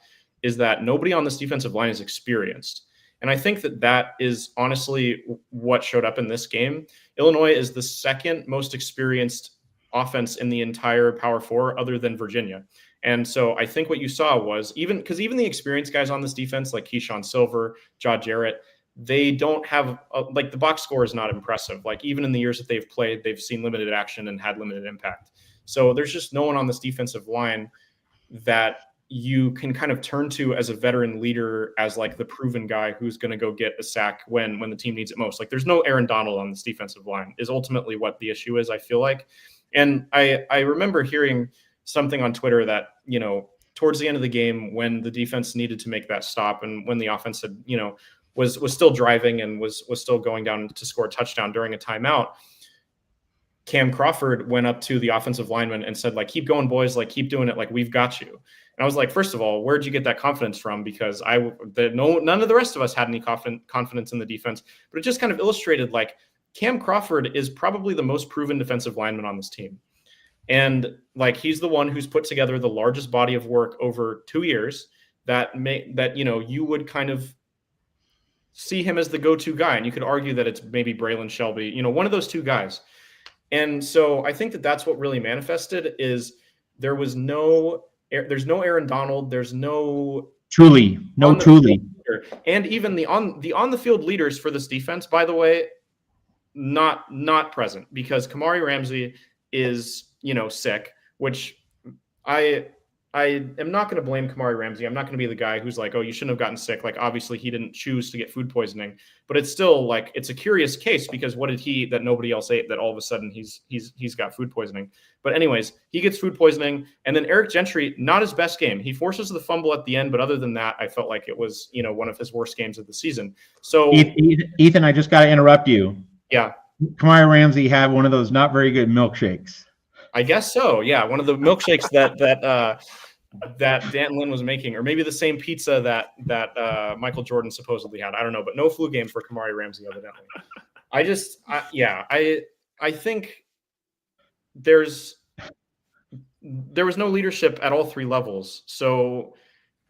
is that nobody on this defensive line is experienced. And I think that is honestly what showed up in this game. Illinois is the second most experienced offense in the entire Power Four other than Virginia. And so I think what you saw was even the experienced guys on this defense, like Keyshawn Silver, Josh Jarrett, they don't have the box score is not impressive. Even in the years that they've played, they've seen limited action and had limited impact. So there's just no one on this defensive line that you can kind of turn to as a veteran leader, as the proven guy who's going to go get a sack when the team needs it most. There's no Aaron Donald on this defensive line is ultimately what the issue is, I feel like. And I remember hearing something on Twitter that, towards the end of the game when the defense needed to make that stop and when the offense had, was still driving and was still going down to score a touchdown during a timeout, Cam Crawford went up to the offensive lineman and said, keep going, boys, keep doing it. We've got you. And I was like, first of all, where'd you get that confidence from? Because none of the rest of us had any confidence in the defense, but it just kind of illustrated Cam Crawford is probably the most proven defensive lineman on this team. And he's the one who's put together the largest body of work over 2 years that you would kind of see him as the go-to guy. And you could argue that it's maybe Braylon Shelby, one of those two guys. And so I think that's what really manifested is there's no Aaron Donald. There's no Truly. And even the on the field leaders for this defense, by the way, not present because Kamari Ramsey is, sick, which I am not going to blame Kamari Ramsey. I'm not going to be the guy who's you shouldn't have gotten sick. Obviously he didn't choose to get food poisoning, but it's still it's a curious case because what did he that nobody else ate that all of a sudden he's got food poisoning. But anyways, he gets food poisoning, and then Eric Gentry, not his best game. He forces the fumble at the end, but other than that, I felt like it was, one of his worst games of the season. So Ethan, I just got to interrupt you. Yeah. Kamari Ramsey had one of those not very good milkshakes. I guess so. Yeah, one of the milkshakes that Dan Lynn was making, or maybe the same pizza that Michael Jordan supposedly had. I don't know, but no flu game for Kamari Ramsey evidently. I think there was no leadership at all three levels. So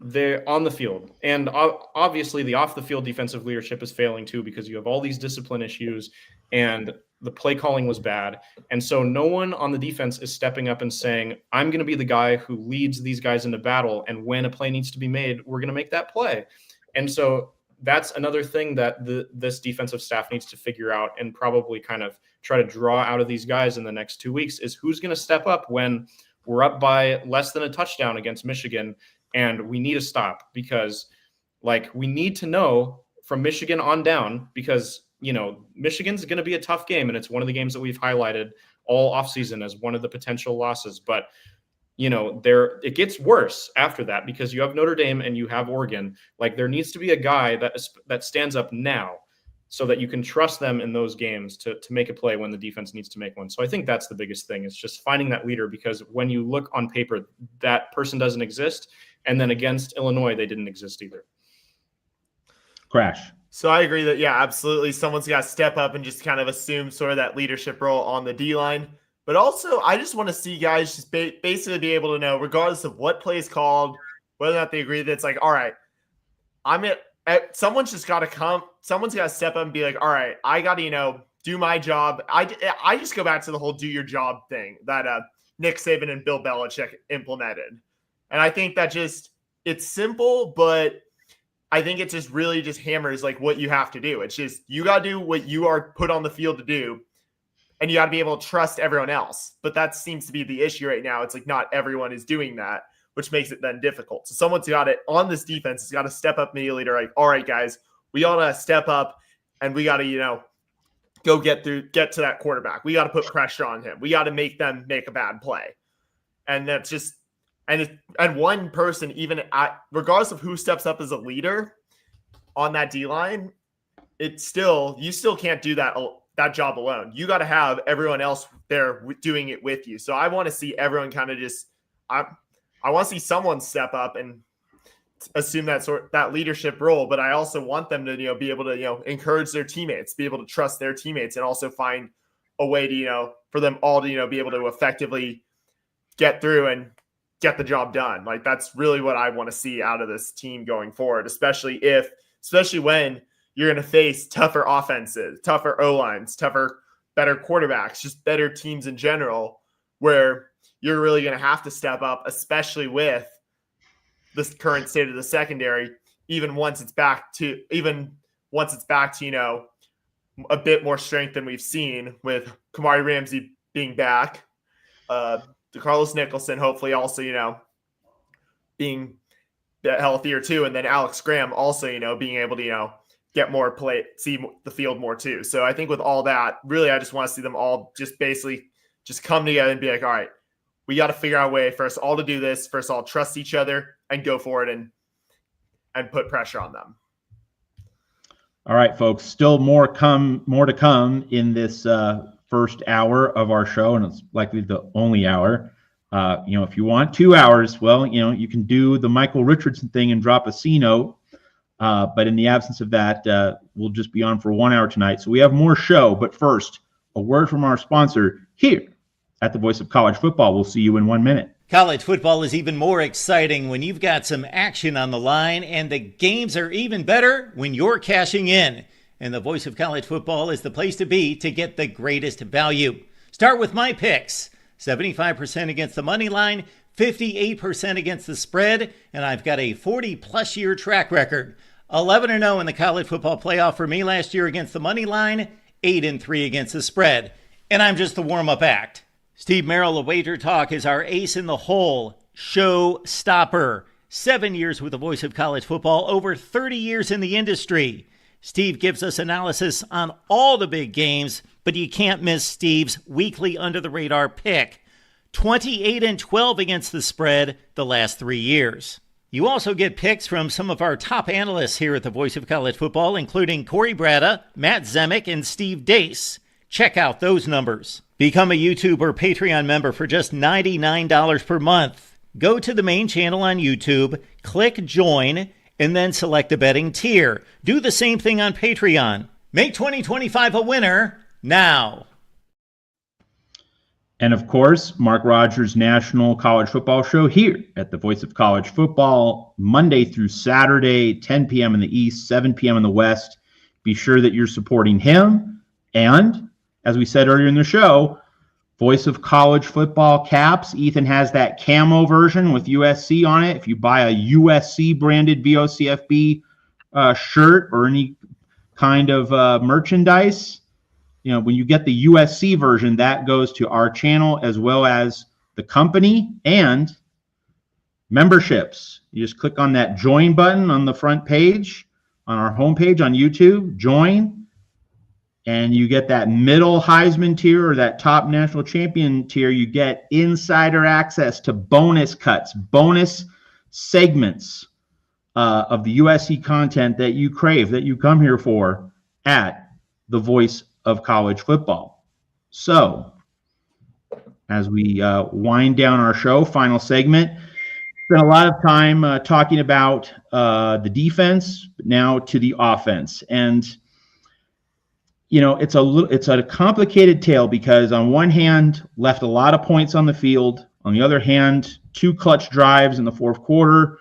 they're on the field, and obviously the off the field defensive leadership is failing too because you have all these discipline issues and the play calling was bad. And so no one on the defense is stepping up and saying, I'm going to be the guy who leads these guys into battle. And when a play needs to be made, we're going to make that play. And so that's another thing that this defensive staff needs to figure out and probably kind of try to draw out of these guys in the next 2 weeks is who's going to step up when we're up by less than a touchdown against Michigan and we need a stop, because like we need to know from Michigan on down, because Michigan's going to be a tough game, and it's one of the games that we've highlighted all offseason as one of the potential losses. But it gets worse after that, because you have Notre Dame and you have Oregon. Like, there needs to be a guy that stands up now so that you can trust them in those games to make a play when the defense needs to make one. So I think that's the biggest thing, is just finding that leader, because when you look on paper, that person doesn't exist. And then against Illinois, they didn't exist either. Crash. So I agree that, yeah, absolutely. Someone's got to step up and just kind of assume sort of that leadership role on the D-line. But also, I just want to see guys just basically be able to know, regardless of what play is called, whether or not they agree, that it's like, all right, someone's just got to come. Someone's got to step up and be like, all right, I got to, do my job. I just go back to the whole do your job thing that Nick Saban and Bill Belichick implemented. And I think that it's simple, but I think it just really just hammers like what you have to do. It's just, you got to do what you are put on the field to do, and you got to be able to trust everyone else. But that seems to be the issue right now. It's like not everyone is doing that, which makes it then difficult. So someone's got it on this defense has got to step up immediately to like, all right, guys, we got to step up and we got to, go get to that quarterback. We got to put pressure on him. We got to make them make a bad play. And that's just, and one person, regardless of who steps up as a leader on that D-line, you still can't do that job alone. You got to have everyone else there doing it with you. So I want to see everyone kind of I want to see someone step up and assume that leadership role, but I also want them to, be able to, encourage their teammates, be able to trust their teammates, and also find a way to, for them all to, be able to effectively get through and get the job done. Like, that's really what I want to see out of this team going forward, especially when you're going to face tougher offenses, tougher O-lines, better quarterbacks, just better teams in general, where you're really going to have to step up, especially with this current state of the secondary, even once it's back to, a bit more strength than we've seen, with Kamari Ramsey being back, Carlos Nicholson hopefully also, being healthier too, and then Alex Graham also, being able to, get more play, see the field more too. So I think with all that, really, I just want to see them all just basically just come together and be like, all right, we got to figure out a way for us all to do this. First of all, trust each other and go for it and put pressure on them. All right, folks, still more to come in this first hour of our show, and it's likely the only hour. If you want 2 hours, well, you can do the Michael Richardson thing and drop a C note. But in the absence of that, we'll just be on for 1 hour tonight. So we have more show. But first, a word from our sponsor here at the Voice of College Football. We'll see you in 1 minute. College football is even more exciting when you've got some action on the line, and the games are even better when you're cashing in. And the Voice of College Football is the place to be to get the greatest value. Start with my picks. 75% against the money line, 58% against the spread, and I've got a 40-plus year track record. 11-0 in the college football playoff for me last year against the money line, 8-3 against the spread. And I'm just the warm-up act. Steve Merrill of Wager Talk is our ace in the hole, show stopper. 7 years with the Voice of College Football, over 30 years in the industry. Steve gives us analysis on all the big games, but you can't miss Steve's weekly under-the-radar pick. 28-12 against the spread the last 3 years. You also get picks from some of our top analysts here at the Voice of College Football, including Corey Bratta, Matt Zemek, and Steve Dace. Check out those numbers. Become a YouTube or Patreon member for just $99 per month. Go to the main channel on YouTube, click join, and then select a betting tier. Do the same thing on Patreon. Make 2025 a winner now. And of course, Mark Rogers' National College Football Show here at the Voice of College Football, Monday through Saturday, 10 p.m. in the East, 7 p.m. in the West. Be sure that you're supporting him. And as we said earlier in the show, Voice of College Football caps. Ethan has that camo version with USC on it. If you buy a USC branded VOCFB shirt or any kind of merchandise, when you get the USC version, that goes to our channel as well as the company and memberships. You just click on that join button on the front page on our homepage on YouTube, join, and you get that middle Heisman tier or that top national champion tier. You get insider access to bonus cuts, bonus segments of the USC content that you crave, that you come here for at the Voice of College Football. So, as we wind down our show, final segment, spent a lot of time talking about the defense, but now to the offense. And it's a complicated tale because on one hand, left a lot of points on the field. On the other hand, 2 clutch drives in the fourth quarter,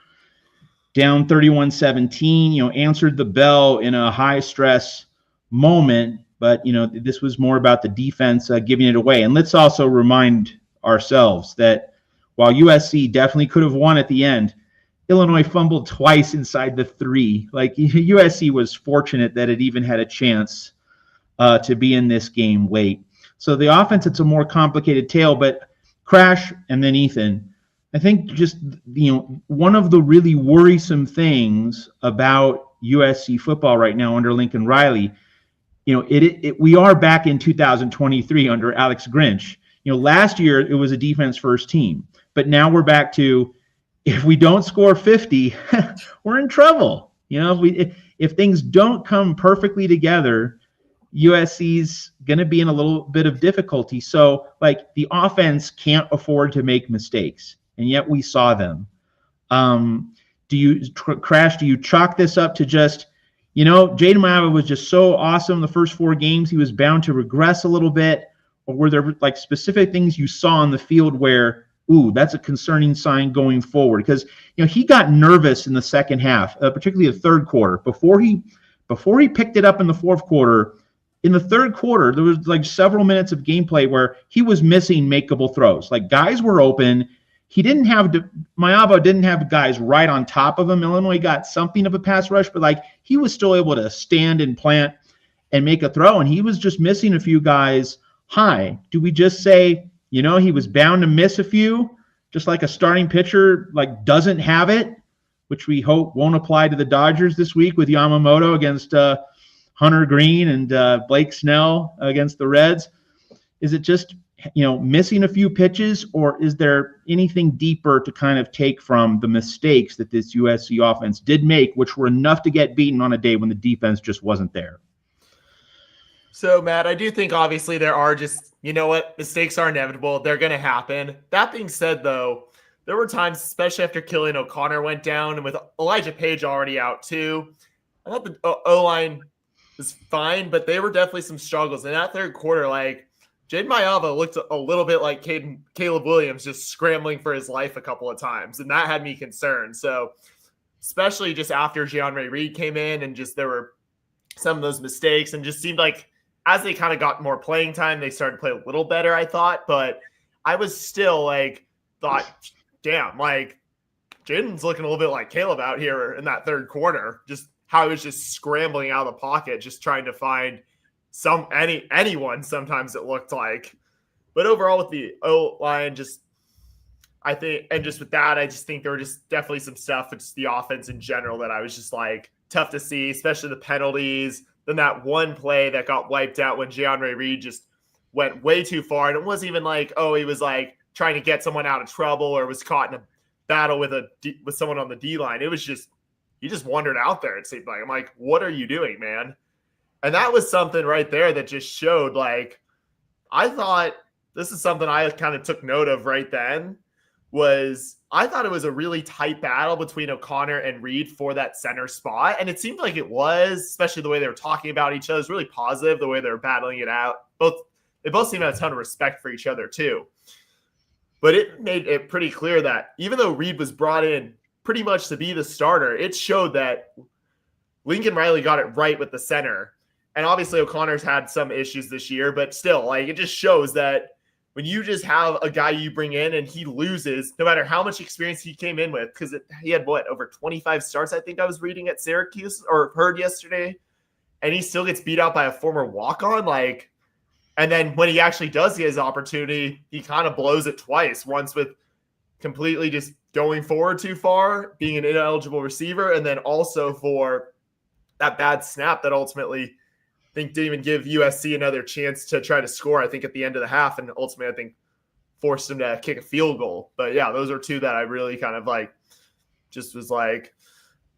down 31-17, answered the bell in a high stress moment. But, this was more about the defense giving it away. And let's also remind ourselves that while USC definitely could have won at the end, Illinois fumbled twice inside the 3. Like, USC was fortunate that it even had a chance to be in this game late. So the offense, it's a more complicated tale. But Crash and then Ethan, I think just, one of the really worrisome things about USC football right now under Lincoln Riley, we are back in 2023 under Alex Grinch. Last year it was a defense first team, but now we're back to, if we don't score 50, we're in trouble. If things don't come perfectly together, USC's going to be in a little bit of difficulty. So, the offense can't afford to make mistakes, and yet we saw them. Do you chalk this up to just, Jaden Maiava was just so awesome the first 4 games, he was bound to regress a little bit? Or were there specific things you saw on the field where, that's a concerning sign going forward? Because, he got nervous in the second half, particularly the third quarter. Before he picked it up in the fourth quarter, in the third quarter, there was several minutes of gameplay where he was missing makeable throws. Guys were open. Maiava didn't have guys right on top of him. Illinois got something of a pass rush, but he was still able to stand and plant and make a throw, and he was just missing a few guys high. Do we just say, he was bound to miss a few, just like a starting pitcher doesn't have it, which we hope won't apply to the Dodgers this week with Yamamoto against Hunter Green and Blake Snell against the Reds? Is it just missing a few pitches, or is there anything deeper to kind of take from the mistakes that this USC offense did make, which were enough to get beaten on a day when the defense just wasn't there? So, Matt, I do think obviously there are just, mistakes are inevitable. They're going to happen. That being said, though, there were times, especially after Killian O'Connor went down and with Elijah Page already out too, I thought the O-line was fine, but there were definitely some struggles. In that third quarter, Jaden Maiava looked a little bit like Caleb Williams, just scrambling for his life a couple of times, and that had me concerned. So, especially just after Jean-Ray Reed came in, and just there were some of those mistakes, and just seemed like as they kind of got more playing time, they started to play a little better, I thought. But I was still thought, damn, Jaden's looking a little bit like Caleb out here in that third quarter. Just how he was just scrambling out of the pocket, just trying to find anyone sometimes it looked like. But overall with the O-line, I think, and just with that, I just think there were just definitely some stuff with just the offense in general that I was just tough to see, especially the penalties. Then that one play that got wiped out when Jean-Ray Reed just went way too far. And it wasn't even he was trying to get someone out of trouble or was caught in a battle with someone on the D-line. It was just, he just wandered out there, it seemed like. I'm like, what are you doing, man? And that was something right there that just showed, I thought this is something I kind of took note of right then, was I thought it was a really tight battle between O'Connor and Reed for that center spot. And it seemed like it was, especially the way they were talking about each other. It was really positive, the way they were battling it out. They both seemed to have a ton of respect for each other too. But it made it pretty clear that even though Reed was brought in pretty much to be the starter, it showed that Lincoln Riley got it right with the center. And obviously O'Connor's had some issues this year, but still, it just shows that when you just have a guy you bring in and he loses, no matter how much experience he came in with, because he had over 25 starts, I think I was reading at Syracuse or heard yesterday, and he still gets beat out by a former walk-on. Like, and then when he actually does get his opportunity, he kind of blows it twice. Once with completely just going forward too far, being an ineligible receiver, and then also for that bad snap that ultimately I think didn't even give USC another chance to try to score, I think, at the end of the half, and ultimately I think forced him to kick a field goal. But yeah, those are two that I really kind of like just was like,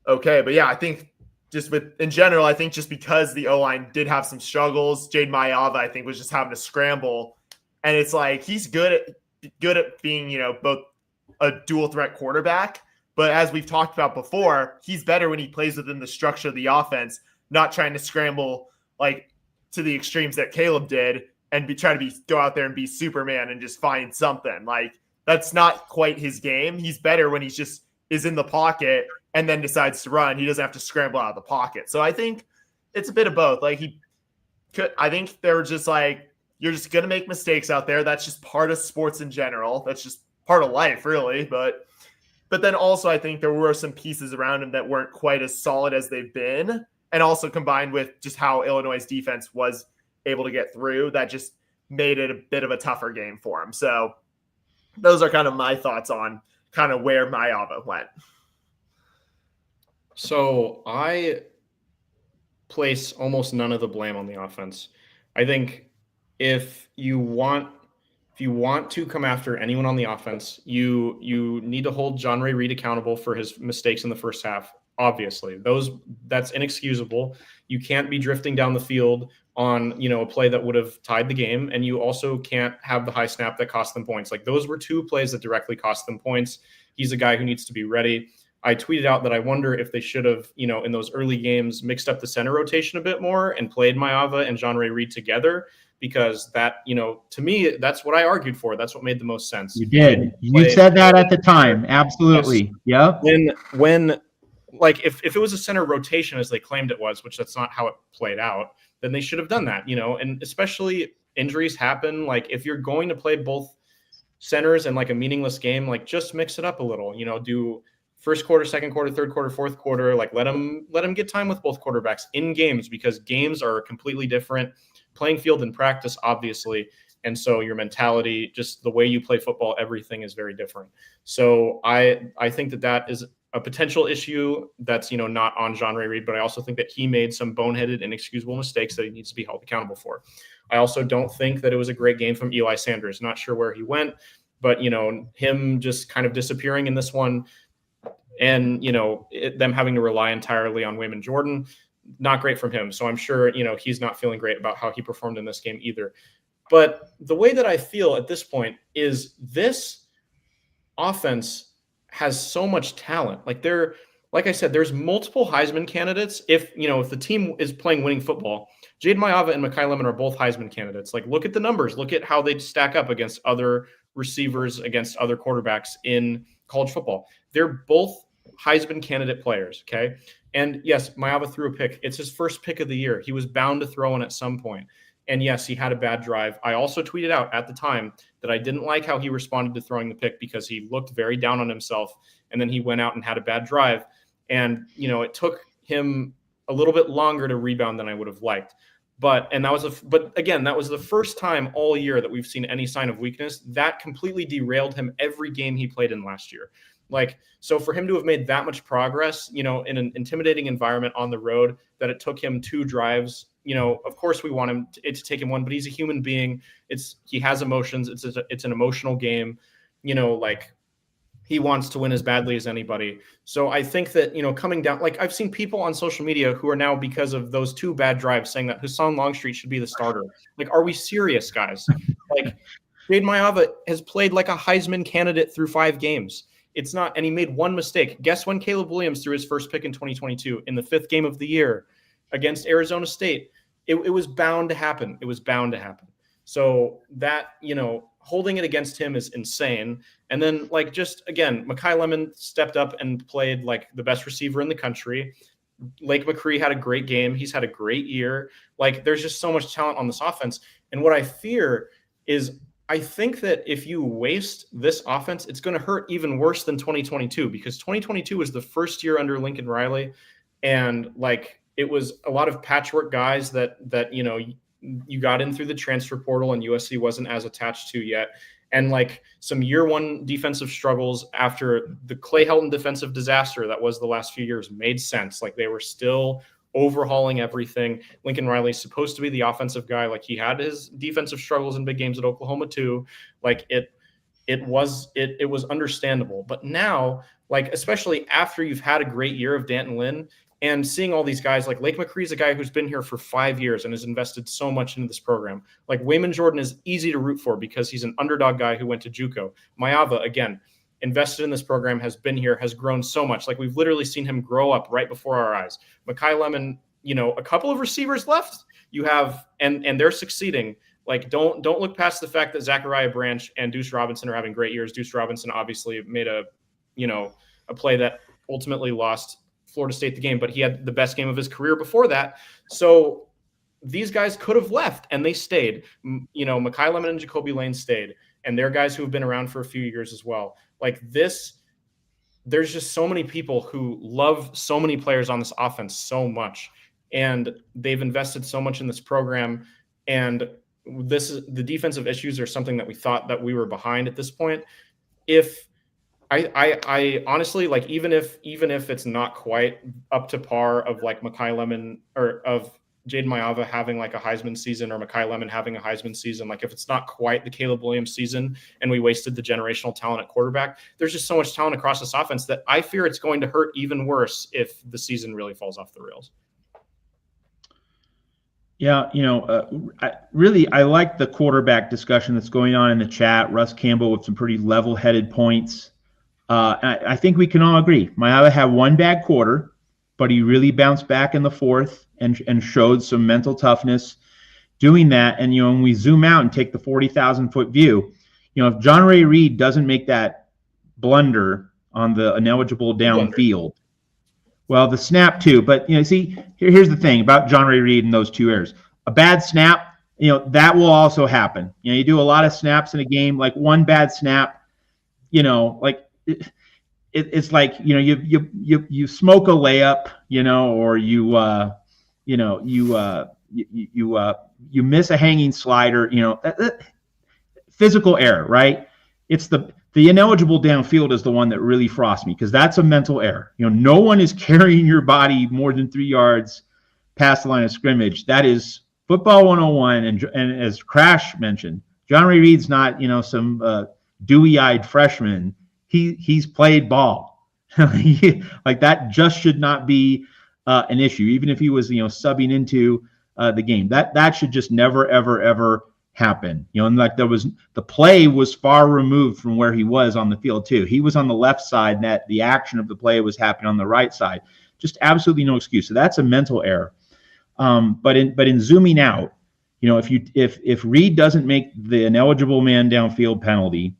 okay. But yeah, I think just in general, I think just because the O-line did have some struggles, Jade Mayava, I think, was just having to scramble. And it's like he's good at being, both a dual threat quarterback. But as we've talked about before, he's better when he plays within the structure of the offense, not trying to scramble like to the extremes that Caleb did and go out there and be Superman and just find something. Like, that's not quite his game. He's better when he's just is in the pocket and then decides to run. He doesn't have to scramble out of the pocket. So I think it's a bit of both. Like, I think they were just like, you're just going to make mistakes out there. That's just part of sports in general. That's just part of life, really. But then also I think there were some pieces around him that weren't quite as solid as they've been. And also combined with just how Illinois' defense was able to get through, that just made it a bit of a tougher game for him. So those are kind of my thoughts on kind of where Mayava went. So I place almost none of the blame on the offense. I think if you want to come after anyone on the offense, you need to hold John Ray Reed accountable for his mistakes in the first half. Obviously, that's inexcusable. You can't be drifting down the field on, a play that would have tied the game. And you also can't have the high snap that cost them points. Like, those were two plays that directly cost them points. He's a guy who needs to be ready. I tweeted out that I wonder if they should have, in those early games, mixed up the center rotation a bit more and played Mayava and John Ray Reed together, because that, to me, that's what I argued for. That's what made the most sense. You did. You said that at the time. Absolutely. Yes. Yep. When like if it was a center rotation as they claimed it was, which that's not how it played out, then they should have done that, and especially injuries happen. Like, if you're going to play both centers in like a meaningless game, like, just mix it up a little, do first quarter, second quarter, third quarter, fourth quarter, like let them get time with both quarterbacks in games, because games are completely different playing field in practice, obviously. And so your mentality, just the way you play football, everything is very different. So I think that is a potential issue that's, not on John Ray Reed, but I also think that he made some boneheaded, inexcusable mistakes that he needs to be held accountable for. I also don't think that it was a great game from Eli Sanders. Not sure where he went, but, him just kind of disappearing in this one, and, them having to rely entirely on Wayman Jordan, not great from him. So I'm sure, he's not feeling great about how he performed in this game either. But the way that I feel at this point is this offense has so much talent. Like I said, there's multiple Heisman candidates. If the team is playing winning football, Jade Mayava and Mekhi Lemon are both Heisman candidates. Like, look at the numbers. Look at how they stack up against other receivers, against other quarterbacks in college football. They're both Heisman candidate players, okay? And yes, Mayava threw a pick. It's his first pick of the year. He was bound to throw in at some point. And yes, he had a bad drive. I also tweeted out at the time that I didn't like how he responded to throwing the pick, because he looked very down on himself. And then he went out and had a bad drive. And, it took him a little bit longer to rebound than I would have liked. But again, that was the first time all year that we've seen any sign of weakness. That completely derailed him every game he played in last year. So for him to have made that much progress, in an intimidating environment on the road, that it took him 2 drives, of course we want him to take him one, but he's a human being. He has emotions. It's an emotional game, he wants to win as badly as anybody. So I think that, coming down, like, I've seen people on social media who are now, because of those 2 bad drives, saying that Hassan Longstreet should be the starter. Like, are we serious, guys? Like, Jade Mayava has played like a Heisman candidate through 5 games. It's not, and he made one mistake. Guess when Caleb Williams threw his first pick in 2022 in the 5th game of the year against Arizona State? It was bound to happen. It was bound to happen. So that, holding it against him is insane. And then, just again, Mekhi Lemon stepped up and played like the best receiver in the country. Lake McCree had a great game. He's had a great year. Like, there's just so much talent on this offense. And what I fear is, I think that if you waste this offense, it's going to hurt even worse than 2022, because 2022 was the first year under Lincoln Riley, and like it was a lot of patchwork guys that you got in through the transfer portal, and USC wasn't as attached to yet, and like some year one defensive struggles after the Clay Helton defensive disaster that was the last few years made sense. Like they were still overhauling everything. Lincoln Riley's supposed to be the offensive guy. Like he had his defensive struggles in big games at Oklahoma too. Like it was understandable. But now, like especially after you've had a great year of Danton Lynn and seeing all these guys, like Lake McCree's a guy who's been here for 5 years and has invested so much into this program. Like Wayman Jordan is easy to root for because he's an underdog guy who went to JUCO. Mayava, again, invested in this program, has been here, has grown so much. Like we've literally seen him grow up right before our eyes. Makai Lemon, a couple of receivers left you have, and they're succeeding. Like don't look past the fact that Zachariah Branch and Deuce Robinson are having great years. Deuce Robinson obviously made a play that ultimately lost Florida State the game, but he had the best game of his career before that. So these guys could have left and they stayed. Makai Lemon and Jacoby Lane stayed, and they're guys who have been around for a few years as well. Like this, there's just so many people who love so many players on this offense so much, and they've invested so much in this program. And the defensive issues are something that we thought that we were behind at this point. If I honestly, like, even if it's not quite up to par of like Makai Lemon or of Jaden Mayava having like a Heisman season or Makai Lemon having a Heisman season, like if it's not quite the Caleb Williams season and we wasted the generational talent at quarterback, there's just so much talent across this offense that I fear it's going to hurt even worse if the season really falls off the rails. Yeah, I like the quarterback discussion that's going on in the chat. Russ Campbell with some pretty level-headed points. I think we can all agree. Mayava had one bad quarter, but he really bounced back in the fourth and showed some mental toughness doing that. And, when we zoom out and take the 40,000-foot view, if John Ray Reed doesn't make that blunder on the ineligible downfield, well, the snap too. But, see, here's the thing about John Ray Reed and those two errors. A bad snap, that will also happen. You do a lot of snaps in a game, like one bad snap, like it's like, you smoke a layup, or you miss a hanging slider, physical error, right? It's the ineligible downfield is the one that really frosts me, because that's a mental error. No one is carrying your body more than 3 yards past the line of scrimmage. That is football 101. And as Crash mentioned, John Ray Reed's not, some dewy-eyed freshman. He's played ball. Like that just should not be an issue, even if he was, subbing into the game. That should just never, ever, ever happen. And like the play was far removed from where he was on the field too. He was on the left side, and that the action of the play was happening on the right side. Just absolutely no excuse. So that's a mental error. But in zooming out, if Reed doesn't make the ineligible man downfield penalty,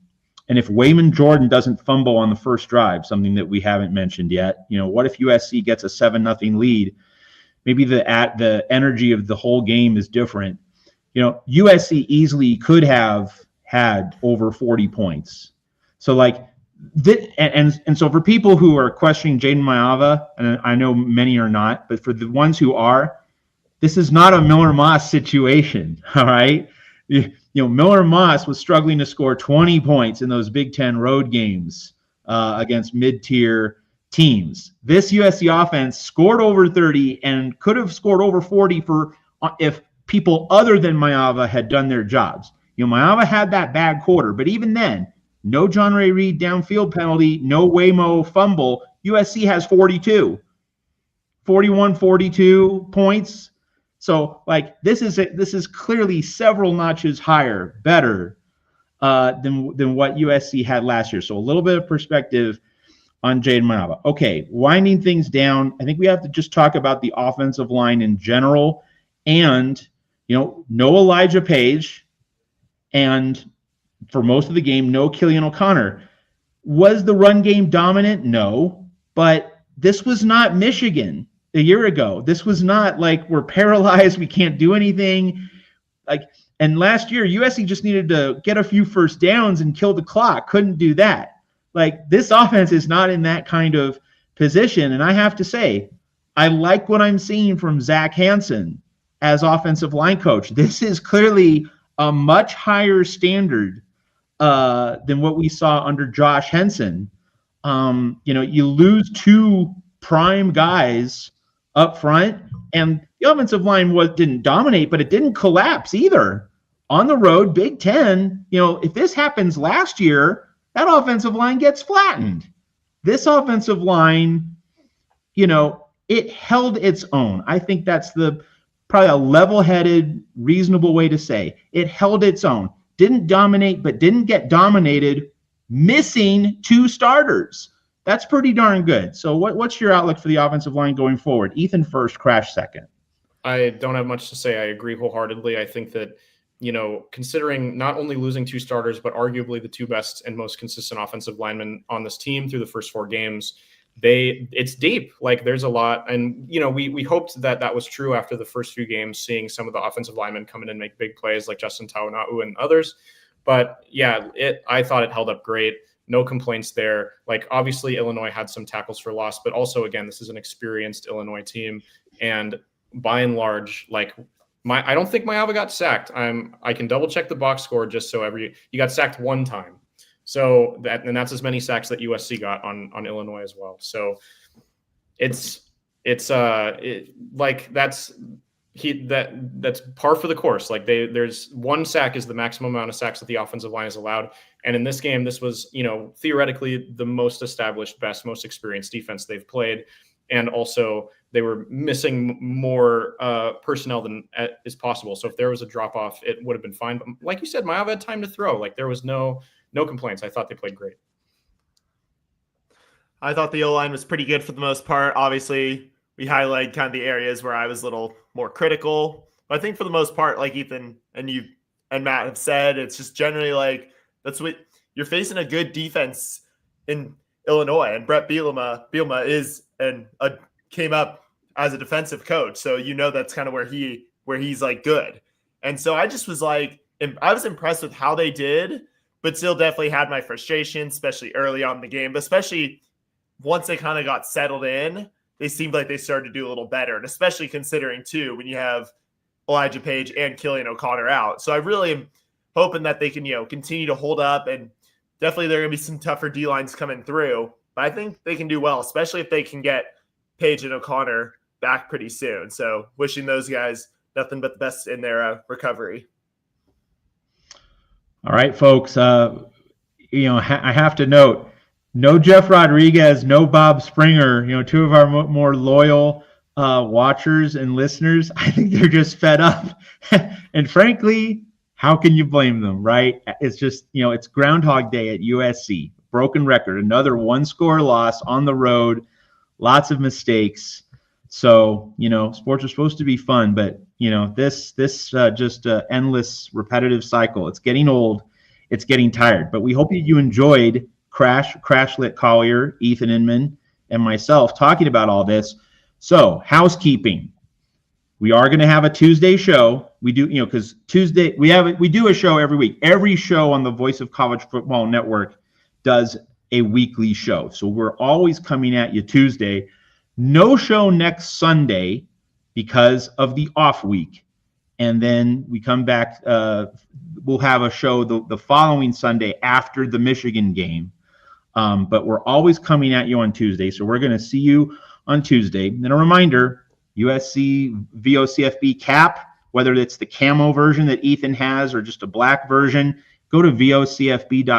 and if Wayman Jordan doesn't fumble on the first drive, something that we haven't mentioned yet, what if USC gets a 7-0 lead? Maybe the energy of the whole game is different. USC easily could have had over 40 points. So like, and so for people who are questioning Jaden Mayava, and I know many are not, but for the ones who are, this is not a Miller Moss situation. All right. Miller Moss was struggling to score 20 points in those Big Ten road games against mid-tier teams. This USC offense scored over 30 and could have scored over 40 if people other than Mayava had done their jobs. Mayava had that bad quarter, but even then, no John Ray Reed downfield penalty, no Waymo fumble. USC has 42 points. So, like, this is clearly several notches higher, better than what USC had last year. So a little bit of perspective on Jaden Mayava. Okay, winding things down, I think we have to just talk about the offensive line in general, and no Elijah Page, and for most of the game, no Killian O'Connor. Was the run game dominant? No, but this was not Michigan a year ago. This was not like we're paralyzed, we can't do anything. Like, And last year, USC just needed to get a few first downs and kill the clock. Couldn't do that. Like, this offense is not in that kind of position. And I have to say, I like what I'm seeing from Zach Hansen as offensive line coach. This is clearly a much higher standard than what we saw under Josh Henson. You lose two prime guys up front, and the offensive line didn't dominate, but it didn't collapse either. On the road, Big Ten, if this happens last year, that offensive line gets flattened. This offensive line, it held its own. I think that's probably a level-headed, reasonable way to say it held its own. Didn't dominate, but didn't get dominated, missing two starters. That's pretty darn good. So what's your outlook for the offensive line going forward? Ethan first, Crash second. I don't have much to say. I agree wholeheartedly. I think that, considering not only losing two starters, but arguably the two best and most consistent offensive linemen on this team through the first 4 games, it's deep. Like, there's a lot. And, we hoped that was true after the first few games, seeing some of the offensive linemen come in and make big plays like Justin Tawana'u and others. But yeah, I thought it held up great. No complaints there. Like, obviously Illinois had some tackles for loss, but also, again, this is an experienced Illinois team. And by and large, like, I don't think Mayava got sacked. I can double check the box score just so you got sacked one time. So that's as many sacks that USC got on Illinois as well. So that's par for the course. Like, there's one sack is the maximum amount of sacks that the offensive line is allowed. And in this game, this was, theoretically the most established, best, most experienced defense they've played. And also they were missing more personnel than is possible. So if there was a drop off, it would have been fine. But like you said, Mayava had time to throw. Like, there was no complaints. I thought they played great. I thought the O-line was pretty good for the most part. Obviously, we highlight kind of the areas where I was a little more critical. But I think for the most part, like Ethan and you and Matt have said, it's just generally like, that's what you're facing, a good defense in Illinois. And Brett Bielema is came up as a defensive coach. So, that's kind of where he's like good. And so I just was like, I was impressed with how they did, but still definitely had my frustration, especially early on in the game, but especially once they kind of got settled in, they seemed like they started to do a little better. And especially considering too, when you have Elijah Page and Killian O'Connor out. So I really am hoping that they can, continue to hold up, and definitely there are going to be some tougher D-lines coming through, but I think they can do well, especially if they can get Page and O'Connor back pretty soon. So wishing those guys nothing but the best in their recovery. All right, folks. I have to note, no Jeff Rodriguez, no Bob Springer, two of our more loyal watchers and listeners. I think they're just fed up. And frankly, how can you blame them, right? It's just, it's Groundhog Day at USC. Broken record, another 1-score loss on the road, lots of mistakes. So, sports are supposed to be fun, but, this just endless repetitive cycle. It's getting old. It's getting tired. But we hope you enjoyed Crashlet Collier, Ethan Inman, and myself talking about all this. So, housekeeping. We are going to have a Tuesday show. We do, because Tuesday we do a show every week. Every show on the Voice of College Football Network does a weekly show. So we're always coming at you Tuesday. No show next Sunday because of the off week. And then we come back. We'll have a show the following Sunday after the Michigan game. But we're always coming at you on Tuesday. So we're going to see you on Tuesday. And a reminder, USC VOCFB cap, whether it's the camo version that Ethan has or just a black version, go to vocfb.com/shop.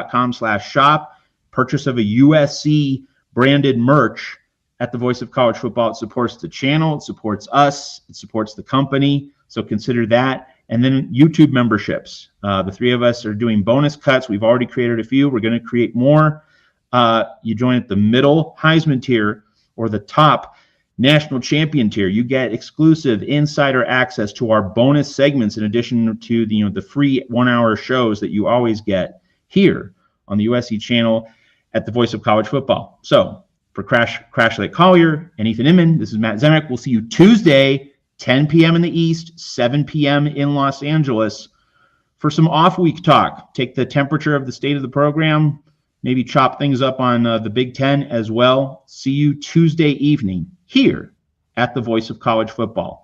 Purchase of a USC branded merch at the Voice of College Football. It supports the channel. It supports us. It supports the company. So consider that. And then YouTube memberships. The three of us are doing bonus cuts. We've already created a few. We're going to create more. You join at the middle Heisman tier or the top national champion tier. You get exclusive insider access to our bonus segments in addition to the free 1-hour shows that you always get here on the USC channel at the Voice of College Football. So for Crashlet Collier and Ethan Inman, this is Matt Zemek. We'll see you Tuesday, 10 p.m. in the East, 7 p.m. in Los Angeles for some off-week talk. Take the temperature of the state of the program, maybe chop things up on the Big Ten as well. See you Tuesday evening here at the Voice of College Football.